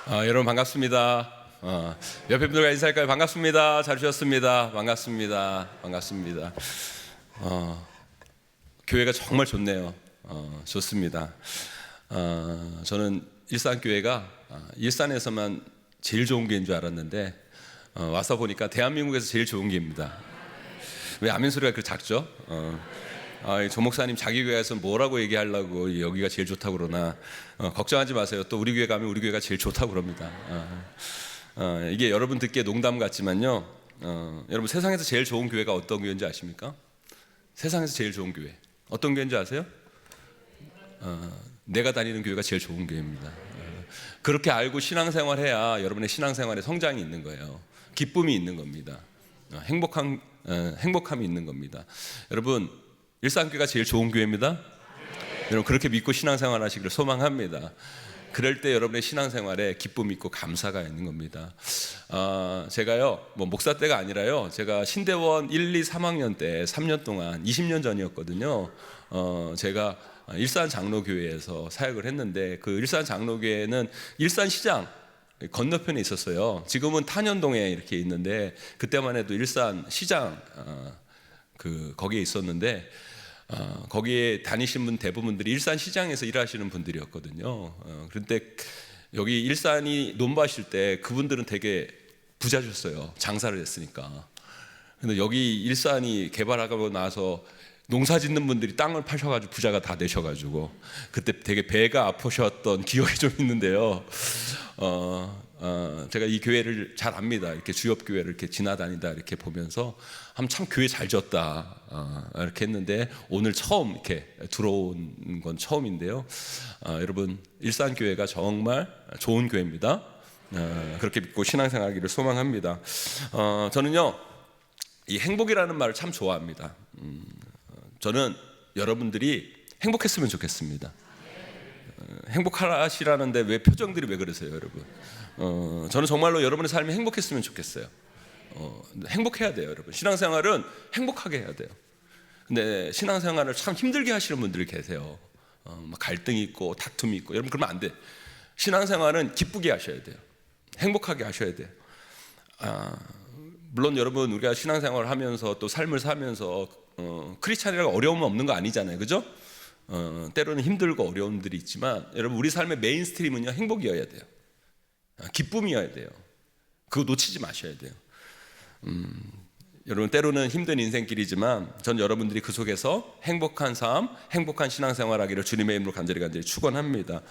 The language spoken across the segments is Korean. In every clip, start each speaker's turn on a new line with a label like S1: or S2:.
S1: 여러분 반갑습니다. 옆에 분들과 인사할까요? 반갑습니다. 잘 오셨습니다. 반갑습니다. 교회가 정말 좋네요. 좋습니다. 저는 일산교회가 일산에서만 제일 좋은 교회인 줄 알았는데 와서 보니까 대한민국에서 제일 좋은 교회입니다. 왜 아멘 소리가 그렇게 작죠? 조 목사님 자기 교회에서 뭐라고 얘기하려고 여기가 제일 좋다고 그러나 걱정하지 마세요. 또 우리 교회 가면 우리 교회가 제일 좋다고 그럽니다. 이게 여러분 듣기에 농담 같지만요, 여러분 세상에서 제일 좋은 교회가 어떤 교회인지 아십니까? 세상에서 제일 좋은 교회 어떤 교회인지 아세요? 내가 다니는 교회가 제일 좋은 교회입니다. 그렇게 알고 신앙생활해야 여러분의 신앙생활에 성장이 있는 거예요. 기쁨이 있는 겁니다. 행복함이 있는 겁니다. 여러분 일산교회가 제일 좋은 교회입니다. 여러분 그렇게 믿고 신앙생활 하시기를 소망합니다. 그럴 때 여러분의 신앙생활에 기쁨이 있고 감사가 있는 겁니다. 제가요 목사 때가 아니라요, 제가 신대원 1, 2, 3학년 때 3년 동안 20년 전이었거든요. 제가 일산 장로교회에서 사역을 했는데 그 일산 장로교회는 일산시장 건너편에 있었어요. 지금은 탄현동에 이렇게 있는데 그때만 해도 일산시장 거기에 있었는데 거기에 다니신 분 대부분들이 일산시장에서 일하시는 분들이었거든요. 그런데 여기 일산이 논밭일 때 그분들은 되게 부자셨어요. 장사를 했으니까. 근데 여기 일산이 개발하고 나서 농사 짓는 분들이 땅을 파셔가지고 부자가 다 되셔가지고 그때 되게 배가 아프셨던 기억이 좀 있는데요. 제가 이 교회를 잘 압니다. 이렇게 주엽 교회를 이렇게 지나다니다 이렇게 보면서 참 교회 잘 지었다 이렇게 했는데 오늘 처음 이렇게 들어온 건 처음인데요. 여러분 일산 교회가 정말 좋은 교회입니다. 그렇게 믿고 신앙생활하기를 소망합니다. 저는요 이 행복이라는 말을 참 좋아합니다. 저는 여러분들이 행복했으면 좋겠습니다. 행복하시라는데 왜 표정들이 왜 그러세요, 여러분? 저는 정말로 여러분의 삶이 행복했으면 좋겠어요. 행복해야 돼요, 여러분. 신앙생활은 행복하게 해야 돼요. 근데 신앙생활을 참 힘들게 하시는 분들이 계세요. 갈등이 있고 다툼이 있고. 여러분 그러면 안 돼. 신앙생활은 기쁘게 하셔야 돼요. 행복하게 하셔야 돼요. 물론 여러분 우리가 신앙생활을 하면서 또 삶을 사면서 크리스찬이라고 어려움은 없는 거 아니잖아요, 그죠? 때로는 힘들고 어려움들이 있지만 여러분 우리 삶의 메인스트림은요 행복이어야 돼요. 기쁨이어야 돼요. 그거 놓치지 마셔야 돼요. 여러분 때로는 힘든 인생길이지만 전 여러분들이 그 속에서 행복한 삶, 행복한 신앙생활 하기를 주님의 이름으로 간절히 축원합니다.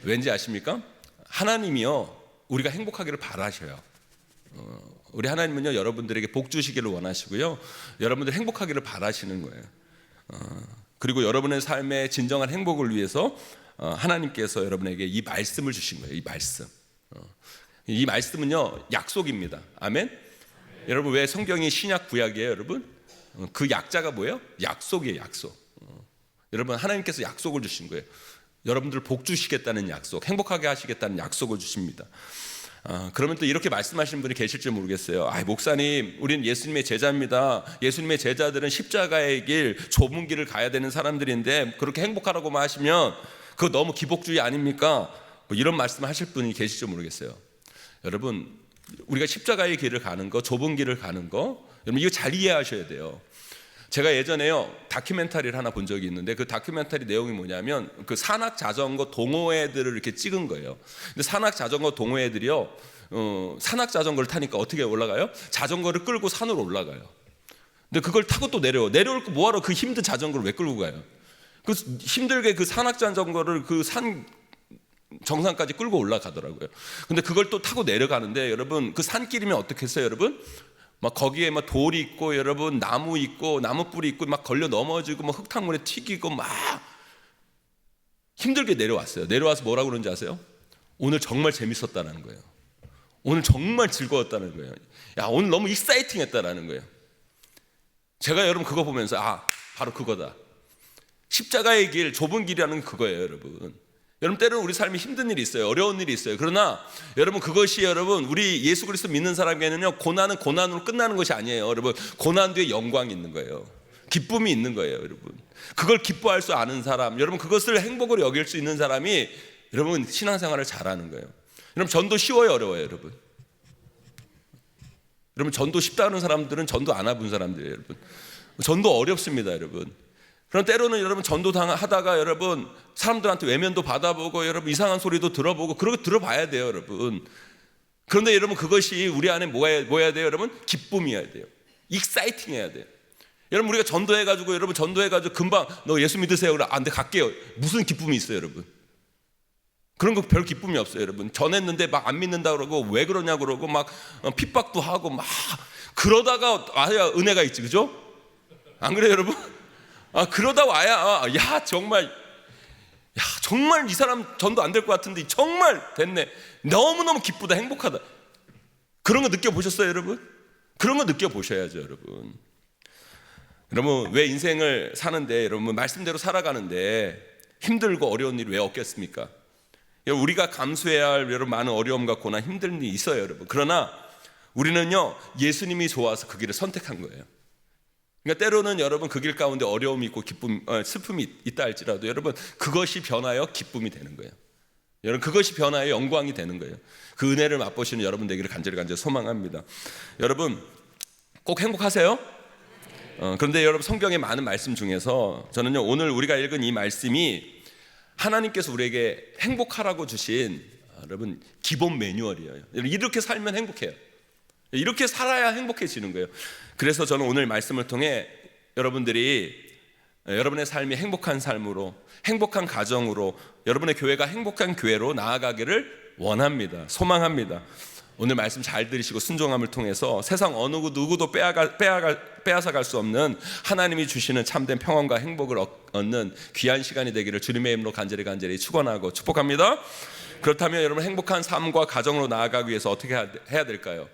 S1: 왠지 아십니까? 하나님이요 우리가 행복하기를 바라셔요. 우리 하나님은요 여러분들에게 복 주시기를 원하시고요, 여러분들 행복하기를 바라시는 거예요. 그리고 여러분의 삶의 진정한 행복을 위해서 하나님께서 여러분에게 이 말씀을 주신 거예요. 이 말씀은요 약속입니다. 아멘. 여러분 왜 성경이 신약 구약이에요, 여러분? 그 약자가 뭐예요? 약속이에요, 약속. 여러분 하나님께서 약속을 주신 거예요. 여러분들 복 주시겠다는 약속, 행복하게 하시겠다는 약속을 주십니다. 그러면 또 이렇게 말씀하시는 분이 계실지 모르겠어요. 목사님, 우리는 예수님의 제자입니다. 예수님의 제자들은 십자가의 길, 좁은 길을 가야 되는 사람들인데 그렇게 행복하라고만 하시면 그거 너무 기복주의 아닙니까? 이런 말씀 하실 분이 계실지 모르겠어요. 여러분 우리가 십자가의 길을 가는 거, 좁은 길을 가는 거, 여러분 이거 잘 이해하셔야 돼요. 제가 예전에요 다큐멘터리를 하나 본 적이 있는데 그 다큐멘터리 내용이 뭐냐면 그 산악 자전거 동호회들을 이렇게 찍은 거예요. 근데 산악 자전거 동호회들이요 산악 자전거를 타니까 어떻게 올라가요? 자전거를 끌고 산으로 올라가요. 근데 그걸 타고 또 내려올 거 뭐하러 그 힘든 자전거를 왜 끌고 가요? 그 힘들게 그 산악 자전거를 그 산 정상까지 끌고 올라가더라고요. 근데 그걸 또 타고 내려가는데 여러분 그 산길이면 어떻게 했어요, 여러분? 막 거기에 막 돌이 있고 여러분 나무 있고 나무 뿌리 있고 막 걸려 넘어지고 막 흙탕물에 튀기고 막 힘들게 내려왔어요. 내려와서 뭐라고 그러는지 아세요? 오늘 정말 재밌었다는 거예요. 오늘 정말 즐거웠다는 거예요. 야 오늘 너무 익사이팅했다라는 거예요. 제가 여러분 그거 보면서 바로 그거다. 십자가의 길, 좁은 길이라는 그거예요, 여러분. 여러분 때로는 우리 삶에 힘든 일이 있어요. 어려운 일이 있어요. 그러나 여러분 그것이 여러분 우리 예수 그리스도 믿는 사람에게는요 고난은 고난으로 끝나는 것이 아니에요. 여러분 고난 뒤에 영광이 있는 거예요. 기쁨이 있는 거예요, 여러분. 그걸 기뻐할 수 아는 사람, 여러분 그것을 행복으로 여길 수 있는 사람이 여러분 신앙생활을 잘하는 거예요. 여러분 전도 쉬워요, 어려워요, 여러분? 여러분 전도 쉽다는 사람들은 전도 안 해본 사람들이에요, 여러분. 전도 어렵습니다, 여러분. 그럼 때로는 여러분 전도 하다가 여러분 사람들한테 외면도 받아보고 여러분 이상한 소리도 들어보고 그러고 들어봐야 돼요, 여러분. 그런데 여러분 그것이 우리 안에 뭐야 돼요, 여러분? 기쁨이어야 돼요. 익사이팅해야 돼요. 여러분 우리가 전도해가지고 여러분 전도해가지고 금방 너 예수 믿으세요. 그래 안 돼 갈게요. 무슨 기쁨이 있어요, 여러분? 그런 거 별 기쁨이 없어요, 여러분. 전했는데 막 안 믿는다 그러고 왜 그러냐 그러고 막 핍박도 하고 막 그러다가 와야 은혜가 있지, 그죠? 안 그래요, 여러분? 그러다 와야 정말 이 사람 전도 안 될 것 같은데 정말 됐네. 너무너무 기쁘다, 행복하다. 그런 거 느껴보셨어요, 여러분? 그런 거 느껴보셔야죠, 여러분. 여러분 왜 인생을 사는데 여러분 말씀대로 살아가는데 힘들고 어려운 일이 왜 없겠습니까? 우리가 감수해야 할 여러분 많은 어려움과 고난 힘든 일이 있어요, 여러분. 그러나 우리는요 예수님이 좋아서 그 길을 선택한 거예요. 그러니까 때로는 여러분 그 길 가운데 어려움이 있고 슬픔이 있다 할지라도 여러분 그것이 변하여 기쁨이 되는 거예요. 여러분 그것이 변하여 영광이 되는 거예요. 그 은혜를 맛보시는 여러분 되기를 간절히 소망합니다. 여러분 꼭 행복하세요. 그런데 여러분 성경의 많은 말씀 중에서 저는요 오늘 우리가 읽은 이 말씀이 하나님께서 우리에게 행복하라고 주신 여러분 기본 매뉴얼이에요. 이렇게 살면 행복해요. 이렇게 살아야 행복해지는 거예요. 그래서 저는 오늘 말씀을 통해 여러분들이 여러분의 삶이 행복한 삶으로, 행복한 가정으로, 여러분의 교회가 행복한 교회로 나아가기를 원합니다. 소망합니다. 오늘 말씀 잘 들으시고 순종함을 통해서 세상 어느 누구도 빼앗아 갈 수 없는 하나님이 주시는 참된 평안과 행복을 얻는 귀한 시간이 되기를 주님의 이름으로 간절히 축원하고 축복합니다. 그렇다면 여러분 행복한 삶과 가정으로 나아가기 위해서 어떻게 해야 될까요?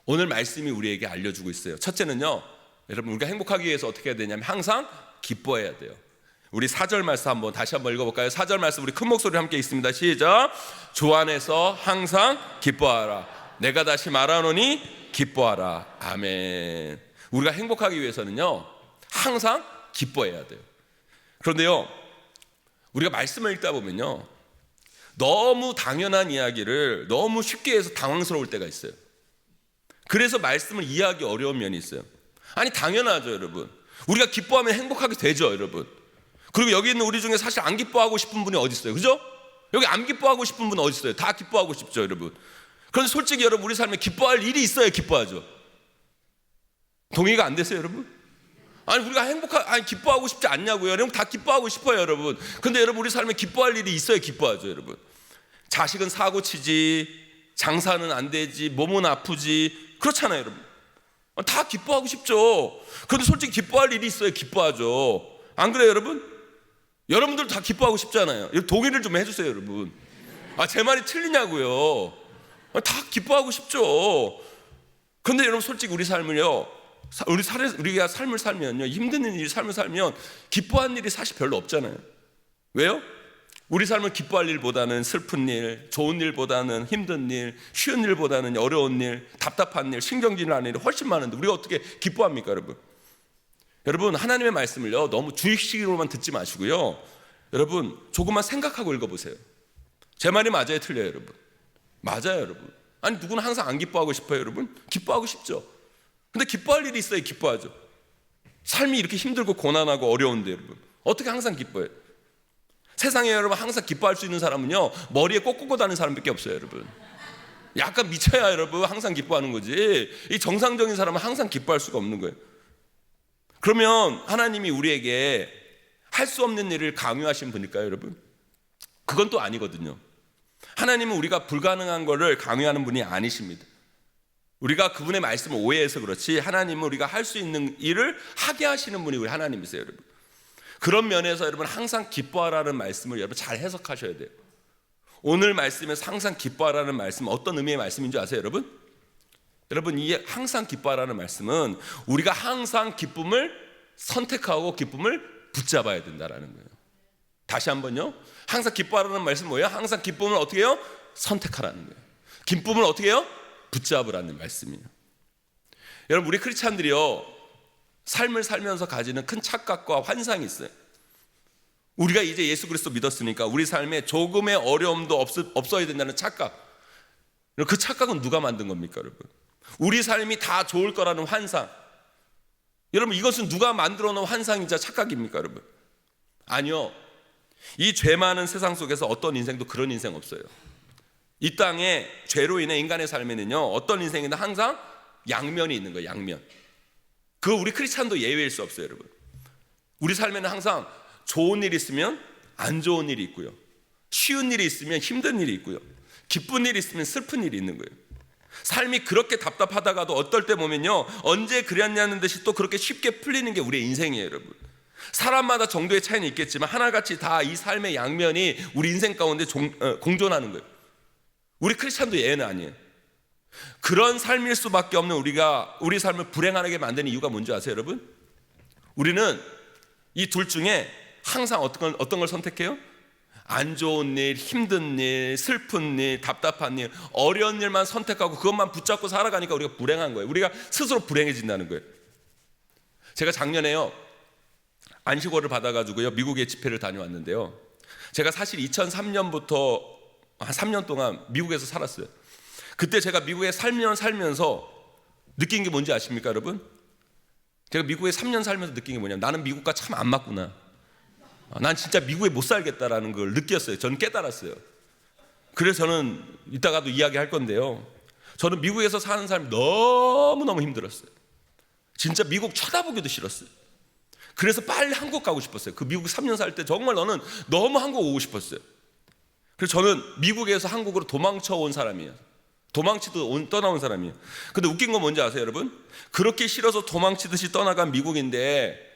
S1: 오늘 말씀이 우리에게 알려주고 있어요. 첫째는요, 여러분 우리가 행복하기 위해서 어떻게 해야 되냐면 항상 기뻐해야 돼요. 우리 4절 말씀 다시 한번 읽어볼까요? 4절 말씀 우리 큰 목소리로 함께 읽습니다. 시작. 주 안에서 항상 기뻐하라. 내가 다시 말하노니 기뻐하라. 아멘. 우리가 행복하기 위해서는요 항상 기뻐해야 돼요. 그런데요 우리가 말씀을 읽다 보면요 너무 당연한 이야기를 너무 쉽게 해서 당황스러울 때가 있어요. 그래서 말씀을 이해하기 어려운 면이 있어요. 아니 당연하죠, 여러분. 우리가 기뻐하면 행복하게 되죠, 여러분. 그리고 여기 있는 우리 중에 사실 안 기뻐하고 싶은 분이 어디 있어요, 그죠? 여기 안 기뻐하고 싶은 분은 어디 있어요? 다 기뻐하고 싶죠, 여러분. 그런데 솔직히 여러분 우리 삶에 기뻐할 일이 있어야 기뻐하죠. 동의가 안 되세요, 여러분? 아니 우리가 기뻐하고 싶지 않냐고요. 여러분 다 기뻐하고 싶어요, 여러분. 근데 여러분 우리 삶에 기뻐할 일이 있어야 기뻐하죠, 여러분. 자식은 사고치지, 장사는 안 되지, 몸은 아프지, 그렇잖아요, 여러분. 다 기뻐하고 싶죠. 그런데 솔직히 기뻐할 일이 있어야 기뻐하죠. 안 그래요, 여러분? 여러분들 다 기뻐하고 싶잖아요. 동의를 좀 해주세요, 여러분. 제 말이 틀리냐고요. 다 기뻐하고 싶죠. 그런데 여러분 솔직히 우리 삶을요, 우리가 삶을 살면요, 힘든 일이 삶을 살면 기뻐한 일이 사실 별로 없잖아요. 왜요? 우리 삶을 기뻐할 일보다는 슬픈 일, 좋은 일보다는 힘든 일, 쉬운 일보다는 어려운 일, 답답한 일, 신경질 나는 일이 훨씬 많은데 우리가 어떻게 기뻐합니까, 여러분? 여러분 하나님의 말씀을요 너무 주입식으로만 듣지 마시고요, 여러분 조금만 생각하고 읽어보세요. 제 말이 맞아요, 틀려요, 여러분? 맞아요, 여러분. 아니 누구는 항상 안 기뻐하고 싶어요, 여러분? 기뻐하고 싶죠. 근데 기뻐할 일이 있어야 기뻐하죠. 삶이 이렇게 힘들고 고난하고 어려운데 여러분 어떻게 항상 기뻐해요? 세상에 여러분 항상 기뻐할 수 있는 사람은요 머리에 꼭 꽂고 다니는 사람밖에 없어요, 여러분. 약간 미쳐야 여러분 항상 기뻐하는 거지, 이 정상적인 사람은 항상 기뻐할 수가 없는 거예요. 그러면 하나님이 우리에게 할 수 없는 일을 강요하신 분일까요, 여러분? 그건 또 아니거든요. 하나님은 우리가 불가능한 거를 강요하는 분이 아니십니다. 우리가 그분의 말씀을 오해해서 그렇지 하나님은 우리가 할 수 있는 일을 하게 하시는 분이 우리 하나님이세요, 여러분. 그런 면에서 여러분 항상 기뻐하라는 말씀을 여러분 잘 해석하셔야 돼요. 오늘 말씀에서 항상 기뻐하라는 말씀은 어떤 의미의 말씀인 줄 아세요, 여러분? 여러분 이 항상 기뻐하라는 말씀은 우리가 항상 기쁨을 선택하고 기쁨을 붙잡아야 된다라는 거예요. 다시 한번요. 항상 기뻐하라는 말씀은 뭐예요? 항상 기쁨을 어떻게 해요? 선택하라는 거예요. 기쁨을 어떻게 해요? 붙잡으라는 말씀이에요. 여러분 우리 크리스찬들이요 삶을 살면서 가지는 큰 착각과 환상이 있어요. 우리가 이제 예수 그리스도 믿었으니까 우리 삶에 조금의 어려움도 없어야 된다는 착각. 그 착각은 누가 만든 겁니까, 여러분? 우리 삶이 다 좋을 거라는 환상. 여러분, 이것은 누가 만들어 놓은 환상이자 착각입니까, 여러분? 아니요. 이 죄 많은 세상 속에서 어떤 인생도 그런 인생 없어요. 이 땅에 죄로 인해 인간의 삶에는요, 어떤 인생이든 항상 양면이 있는 거예요. 양면. 그거 우리 크리스찬도 예외일 수 없어요, 여러분. 우리 삶에는 항상 좋은 일이 있으면 안 좋은 일이 있고요, 쉬운 일이 있으면 힘든 일이 있고요, 기쁜 일이 있으면 슬픈 일이 있는 거예요. 삶이 그렇게 답답하다가도 어떨 때 보면요, 언제 그랬냐는 듯이 또 그렇게 쉽게 풀리는 게 우리의 인생이에요, 여러분. 사람마다 정도의 차이는 있겠지만 하나같이 다 이 삶의 양면이 우리 인생 가운데 공존하는 거예요. 우리 크리스찬도 예외는 아니에요. 그런 삶일 수밖에 없는 우리 삶을 불행하게 만드는 이유가 뭔지 아세요, 여러분? 우리는 이 둘 중에 항상 어떤 걸 선택해요? 안 좋은 일, 힘든 일, 슬픈 일, 답답한 일, 어려운 일만 선택하고 그것만 붙잡고 살아가니까 우리가 불행한 거예요. 우리가 스스로 불행해진다는 거예요. 제가 작년에요, 안식월을 받아가지고요, 미국에 집회를 다녀왔는데요, 제가 사실 2003년부터 한 3년 동안 미국에서 살았어요. 그때 제가 미국에 살면서 느낀 게 뭔지 아십니까, 여러분? 제가 미국에 3년 살면서 느낀 게 뭐냐면, 나는 미국과 참 안 맞구나. 난 진짜 미국에 못 살겠다라는 걸 느꼈어요. 저는 깨달았어요. 그래서 저는 이따가도 이야기할 건데요, 저는 미국에서 사는 삶이 너무너무 힘들었어요. 진짜 미국 쳐다보기도 싫었어요. 그래서 빨리 한국 가고 싶었어요. 그 미국 3년 살 때 정말 너는 너무 한국 오고 싶었어요. 그래서 저는 미국에서 한국으로 도망쳐 온 사람이에요. 떠나온 사람이에요. 근데 웃긴 건 뭔지 아세요, 여러분? 그렇게 싫어서 도망치듯이 떠나간 미국인데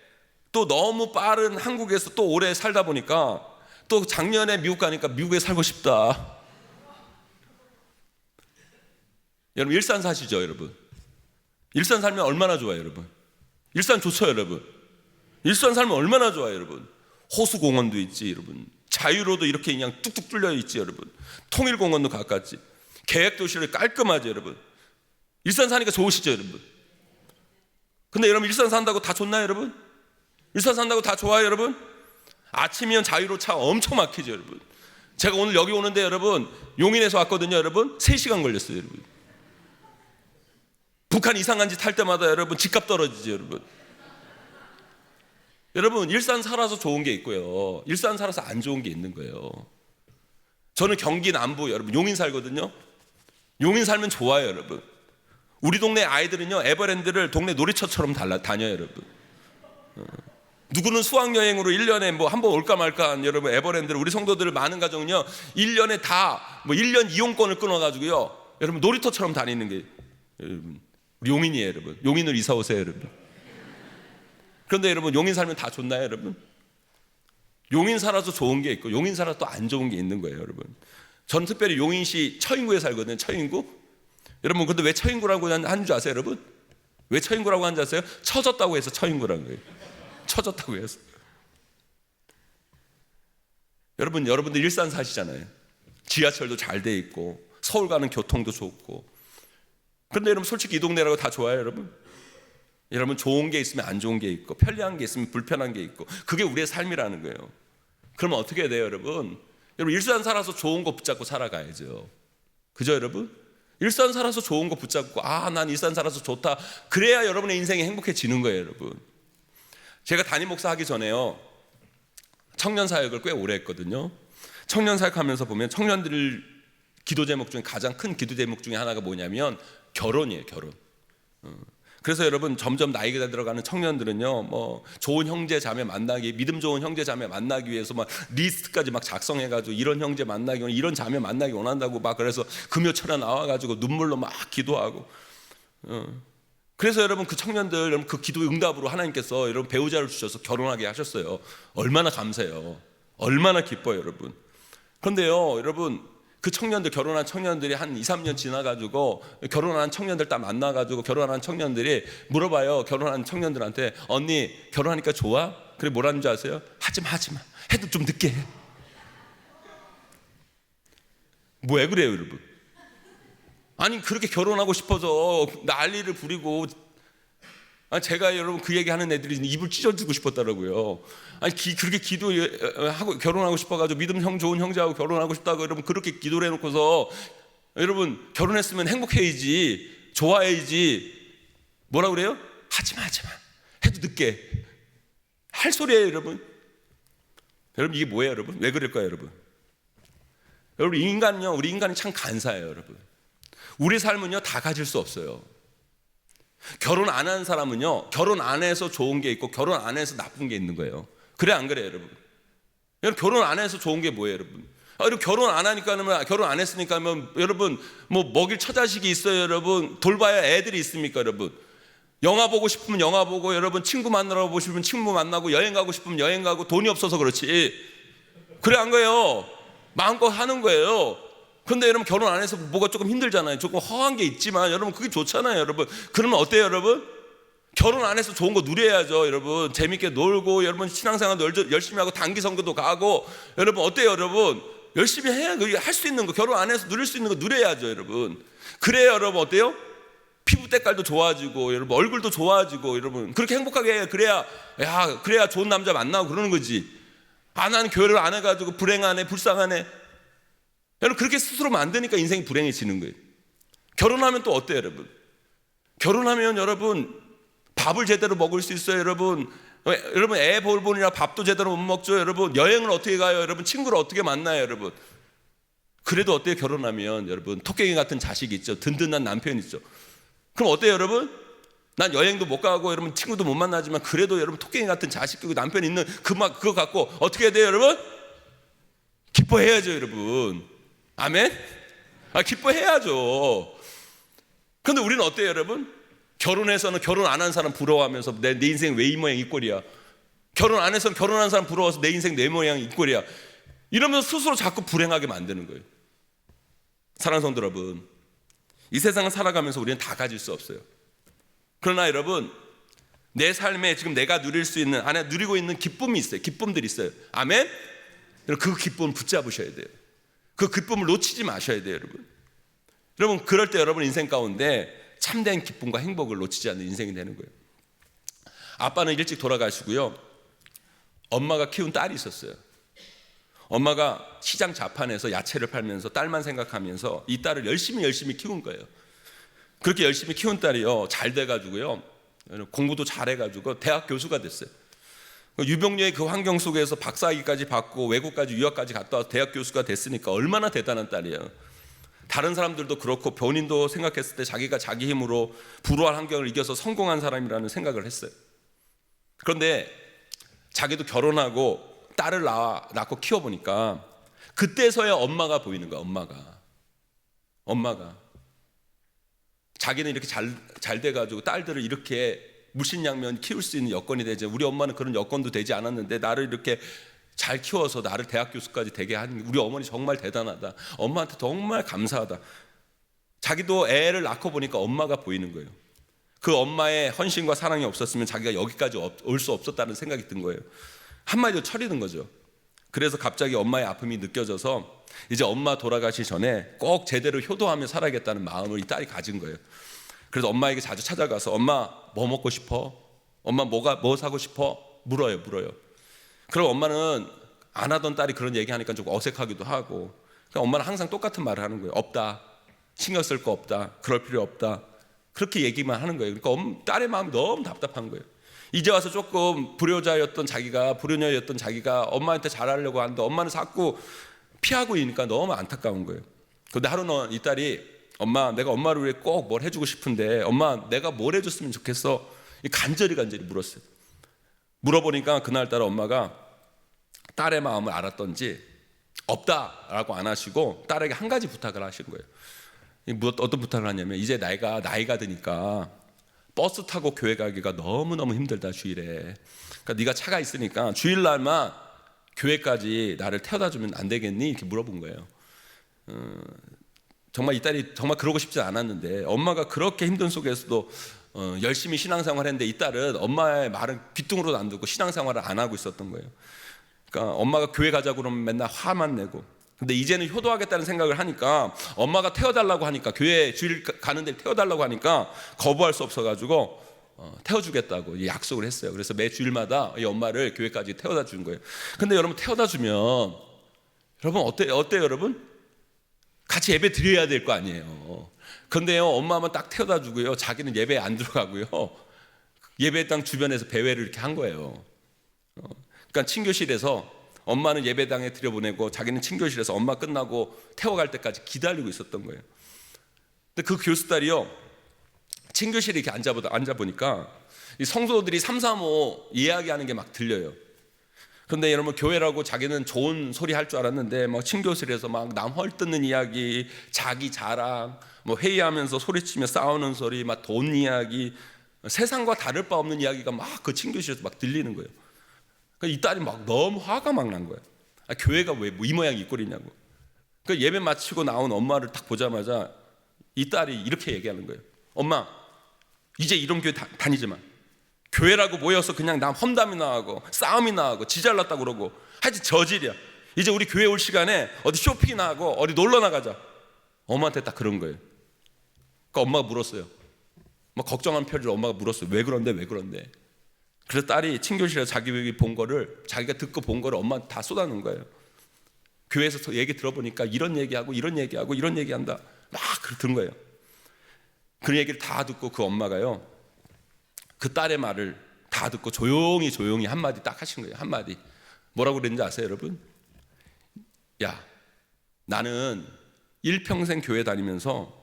S1: 또 너무 빠른 한국에서 또 오래 살다 보니까 또 작년에 미국 가니까 미국에 살고 싶다. 여러분, 일산 사시죠, 여러분? 일산 살면 얼마나 좋아요, 여러분? 일산 좋죠, 여러분? 일산 살면 얼마나 좋아요, 여러분? 호수공원도 있지, 여러분. 자유로도 이렇게 그냥 뚝뚝 뚫려 있지, 여러분. 통일공원도 가깝지. 계획도시를 깔끔하지, 여러분. 일산 사니까 좋으시죠, 여러분? 근데 여러분, 일산 산다고 다 좋나요, 여러분? 일산 산다고 다 좋아요, 여러분? 아침이면 자유로 차 엄청 막히죠, 여러분. 제가 오늘 여기 오는데 여러분, 용인에서 왔거든요, 여러분. 3시간 걸렸어요, 여러분. 북한 이상한 짓 할 때마다 여러분 집값 떨어지죠, 여러분. 여러분, 일산 살아서 좋은 게 있고요, 일산 살아서 안 좋은 게 있는 거예요. 저는 경기 남부, 여러분, 용인 살거든요. 용인 살면 좋아요, 여러분. 우리 동네 아이들은요, 에버랜드를 동네 놀이터처럼 다녀요, 여러분. 누구는 수학여행으로 1년에 뭐 한 번 올까 말까 한 여러분 에버랜드를, 우리 성도들 많은 가정은요 1년에 다 뭐 1년 이용권을 끊어가지고요, 여러분 놀이터처럼 다니는 게 여러분 우리 용인이에요, 여러분. 용인으로 이사 오세요, 여러분. 그런데 여러분, 용인 살면 다 좋나요, 여러분? 용인 살아서 좋은 게 있고 용인 살아서 또 안 좋은 게 있는 거예요, 여러분. 전 특별히 용인시 처인구에 살거든요. 처인구. 여러분, 근데 왜 처인구라고 하는 줄 아세요, 여러분? 왜 처인구라고 하는 줄 아세요? 처졌다고 해서 처인구라는 거예요. 처졌다고 해서. 여러분들 일산 사시잖아요. 지하철도 잘 돼 있고 서울 가는 교통도 좋고. 그런데 여러분, 솔직히 이 동네라고 다 좋아요, 여러분? 여러분, 좋은 게 있으면 안 좋은 게 있고, 편리한 게 있으면 불편한 게 있고, 그게 우리의 삶이라는 거예요. 그러면 어떻게 해야 돼요, 여러분? 여러분, 일산 살아서 좋은 거 붙잡고 살아가야죠. 그죠, 여러분? 일산 살아서 좋은 거 붙잡고, 난 일산 살아서 좋다. 그래야 여러분의 인생이 행복해지는 거예요, 여러분. 제가 담임 목사 하기 전에요, 청년 사역을 꽤 오래 했거든요. 청년 사역 하면서 보면 청년들 기도 제목 중에 가장 큰 기도 제목 중에 하나가 뭐냐면 결혼이에요, 결혼. 그래서 여러분, 점점 나이가 들어가는 청년들은요, 뭐 좋은 형제 자매 만나기, 믿음 좋은 형제 자매 만나기 위해서 막 리스트까지 막 작성해가지고 이런 형제 만나기, 이런 자매 만나기 원한다고 막, 그래서 금요철에 나와가지고 눈물로 막 기도하고. 그래서 여러분, 그 청년들, 여러분 그 기도 응답으로 하나님께서 여러분 배우자를 주셔서 결혼하게 하셨어요. 얼마나 감사해요. 얼마나 기뻐요, 여러분. 그런데요, 여러분, 그 청년들, 결혼한 청년들이 한 2, 3년 지나가지고 결혼한 청년들 딱 만나가지고 결혼한 청년들이 물어봐요. 결혼한 청년들한테, 언니 결혼하니까 좋아? 그래, 뭐라는 줄 아세요? 하지마 해도 좀 늦게 해. 뭐 왜 그래요, 여러분? 아니, 그렇게 결혼하고 싶어서 난리를 부리고, 제가 여러분 그 얘기하는 애들이 입을 찢어주고 싶었더라고요. 아니, 그렇게 기도하고 결혼하고 싶어가지고 믿음 좋은 형제하고 결혼하고 싶다고 여러분 그렇게 기도를 해놓고서 여러분 결혼했으면 행복해야지, 좋아해야지. 뭐라 그래요? 하지마 해도 늦게 할 소리예요. 여러분 이게 뭐예요? 여러분 왜 그럴까요? 여러분 인간은요, 우리 인간이 참 간사해요. 여러분 우리 삶은요 다 가질 수 없어요. 결혼 안 하는 사람은요, 결혼 안 해서 좋은 게 있고 결혼 안 해서 나쁜 게 있는 거예요. 그래 안 그래요? 여러분 결혼 안 해서 좋은 게 뭐예요? 여러분 결혼 안 하니까는, 결혼 안 했으니까 여러분 뭐 먹일 처자식이 있어요. 여러분 돌봐야 애들이 있습니까? 여러분 영화 보고 싶으면 영화 보고, 여러분 친구 만나러 가고 싶으면 친구 만나고, 여행 가고 싶으면 여행 가고, 돈이 없어서 그렇지. 그래 안 거예요? 마음껏 하는 거예요. 근데 여러분 결혼 안 해서 뭐가 조금 힘들잖아요. 조금 허한 게 있지만 여러분 그게 좋잖아요. 여러분 그러면 어때요? 여러분 결혼 안 해서 좋은 거 누려야죠. 여러분 재밌게 놀고, 여러분 신앙생활 열심히 하고, 단기 선교도 가고. 여러분 어때요? 여러분 열심히 해야 할 수 있는 거, 결혼 안 해서 누릴 수 있는 거 누려야죠. 여러분 그래야 여러분 어때요? 피부 때깔도 좋아지고, 여러분 얼굴도 좋아지고, 여러분 그렇게 행복하게 해야, 그래야 좋은 남자 만나고 그러는 거지. 안 하는, 교회를 안 해가지고 불행하네, 불쌍하네. 여러분 그렇게 스스로 만드니까 인생이 불행해지는 거예요. 결혼하면 또 어때요? 결혼하면 여러분 밥을 제대로 먹을 수 있어요. 여러분 애 볼보니라 밥도 제대로 못 먹죠. 여러분 여행을 어떻게 가요? 여러분 친구를 어떻게 만나요? 여러분 그래도 어때요? 결혼하면 여러분 토끼 같은 자식이 있죠. 든든한 남편이 있죠. 그럼 어때요? 여러분 난 여행도 못 가고, 여러분 친구도 못 만나지만 그래도 여러분 토끼 같은 자식, 그 남편 있는 그거 갖고 어떻게 해야 돼요? 여러분 기뻐해야죠. 여러분 아멘? 기뻐해야죠. 그런데 우리는 어때요? 여러분 결혼해서는 결혼 안 한 사람 부러워하면서 내 인생 왜 이 모양 이 꼴이야. 결혼 안 해서는 결혼한 사람 부러워서 내 인생 내 모양 이 꼴이야. 이러면서 스스로 자꾸 불행하게 만드는 거예요. 사랑하는 성도 여러분, 이 세상을 살아가면서 우리는 다 가질 수 없어요. 그러나 여러분 내 삶에 지금 내가 누릴 수 있는, 안에 누리고 있는 기쁨이 있어요. 기쁨들이 있어요. 아멘? 그 기쁨을 붙잡으셔야 돼요. 그 기쁨을 놓치지 마셔야 돼요. 여러분 그럴 때 여러분 인생 가운데 참된 기쁨과 행복을 놓치지 않는 인생이 되는 거예요. 아빠는 일찍 돌아가시고요, 엄마가 키운 딸이 있었어요. 엄마가 시장 자판에서 야채를 팔면서 딸만 생각하면서 이 딸을 열심히 키운 거예요. 그렇게 열심히 키운 딸이요 잘 돼가지고요, 공부도 잘해가지고 대학 교수가 됐어요. 유병녀의 그 환경 속에서 박사학위까지 받고 외국까지 유학까지 갔다 와서 대학 교수가 됐으니까 얼마나 대단한 딸이에요. 다른 사람들도 그렇고 본인도 생각했을 때 자기가 자기 힘으로 불우한 환경을 이겨서 성공한 사람이라는 생각을 했어요. 그런데 자기도 결혼하고 딸을 낳고 키워보니까 그때서야 엄마가 보이는 거야. 엄마가 자기는 이렇게 잘 돼가지고 딸들을 이렇게 물신양면 키울 수 있는 여건이 되지, 우리 엄마는 그런 여건도 되지 않았는데 나를 이렇게 잘 키워서 나를 대학 교수까지 되게 한 우리 어머니 정말 대단하다. 엄마한테 정말 감사하다. 자기도 애를 낳고 보니까 엄마가 보이는 거예요. 그 엄마의 헌신과 사랑이 없었으면 자기가 여기까지 올 수 없었다는 생각이 든 거예요. 한마디로 철이 든 거죠. 그래서 갑자기 엄마의 아픔이 느껴져서 이제 엄마 돌아가시 전에 꼭 제대로 효도하며 살아야겠다는 마음을 이 딸이 가진 거예요. 그래서 엄마에게 자주 찾아가서 엄마 뭐 먹고 싶어? 엄마 뭐 사고 싶어? 물어요. 그럼 엄마는 안 하던 딸이 그런 얘기하니까 좀 어색하기도 하고, 그러니까 엄마는 항상 똑같은 말을 하는 거예요. 없다, 신경 쓸 거 없다, 그럴 필요 없다, 그렇게 얘기만 하는 거예요. 그러니까 딸의 마음이 너무 답답한 거예요. 이제 와서 조금 불효녀였던 자기가 엄마한테 잘하려고 하는데 엄마는 자꾸 피하고 있으니까 너무 안타까운 거예요. 그런데 하루는 이 딸이 엄마, 내가 엄마를 위해 꼭 뭘 해주고 싶은데 엄마 내가 뭘 해줬으면 좋겠어, 간절히 물었어요. 물어보니까 그날따라 엄마가 딸의 마음을 알았던지 없다라고 안 하시고 딸에게 한 가지 부탁을 하신 거예요. 어떤 부탁을 하냐면, 이제 나이가 드니까 버스 타고 교회 가기가 너무너무 힘들다, 주일에. 그러니까 네가 차가 있으니까 주일날만 교회까지 나를 태워다 주면 안 되겠니? 이렇게 물어본 거예요. 정말 이 딸이 정말 그러고 싶지 않았는데 엄마가 그렇게 힘든 속에서도 열심히 신앙생활을 했는데 이 딸은 엄마의 말은 귀뚱으로도 안 듣고 신앙생활을 안 하고 있었던 거예요. 그러니까 엄마가 교회 가자고 그러면 맨날 화만 내고, 근데 이제는 효도하겠다는 생각을 하니까 엄마가 태워달라고 하니까, 교회 주일 가는 데 태워달라고 하니까 거부할 수 없어가지고 태워주겠다고 약속을 했어요. 그래서 매 주일마다 이 엄마를 교회까지 태워다 준 거예요. 근데 여러분 태워다 주면 여러분 어때요 여러분? 같이 예배 드려야 될 거 아니에요. 그런데요, 엄마만 딱 태워다 주고요, 자기는 예배에 안 들어가고요, 예배당 주변에서 배회를 이렇게 한 거예요. 그러니까 친교실에서 엄마는 예배당에 들여보내고 자기는 친교실에서 엄마 끝나고 태워갈 때까지 기다리고 있었던 거예요. 근데 그 교수딸이요, 친교실에 이렇게 앉아보니까 이 성도들이 335 이야기하는 게 막 들려요. 그런데 여러분, 교회라고 자기는 좋은 소리 할 줄 알았는데 막 친교실에서 막 남 헐뜯는 이야기, 자기 자랑, 뭐 회의하면서 소리치며 싸우는 소리, 막 돈 이야기, 세상과 다를 바 없는 이야기가 막 그 친교실에서 막 들리는 거예요. 그러니까 이 딸이 막 너무 화가 막 난 거예요. 교회가 왜 이 모양 이 꼴이냐고. 그러니까 예배 마치고 나온 엄마를 딱 보자마자 이 딸이 이렇게 얘기하는 거예요. 엄마, 이제 이런 교회 다니지 마. 교회라고 모여서 그냥 남 험담이나 하고 싸움이나 하고 지잘났다고 그러고 하여튼 저질이야. 이제 우리 교회 올 시간에 어디 쇼핑이나 하고 어디 놀러 나가자. 엄마한테 딱 그런 거예요. 그러니까 엄마가 물었어요. 막 걱정하는 표정으로 엄마가 물었어요. 왜 그런데 왜 그런데. 그래서 딸이 친교실에서 자기가 본 거를, 자기가 듣고 본 거를 엄마한테 다 쏟아놓은 거예요. 교회에서 얘기 들어보니까 이런 얘기하고 이런 얘기하고 이런 얘기한다. 막 들은 거예요. 그 얘기를 다 듣고 그 엄마가요, 그 딸의 말을 다 듣고 조용히 한마디 딱 하신 거예요. 한마디. 뭐라고 그랬는지 아세요, 여러분? 야, 나는 일평생 교회 다니면서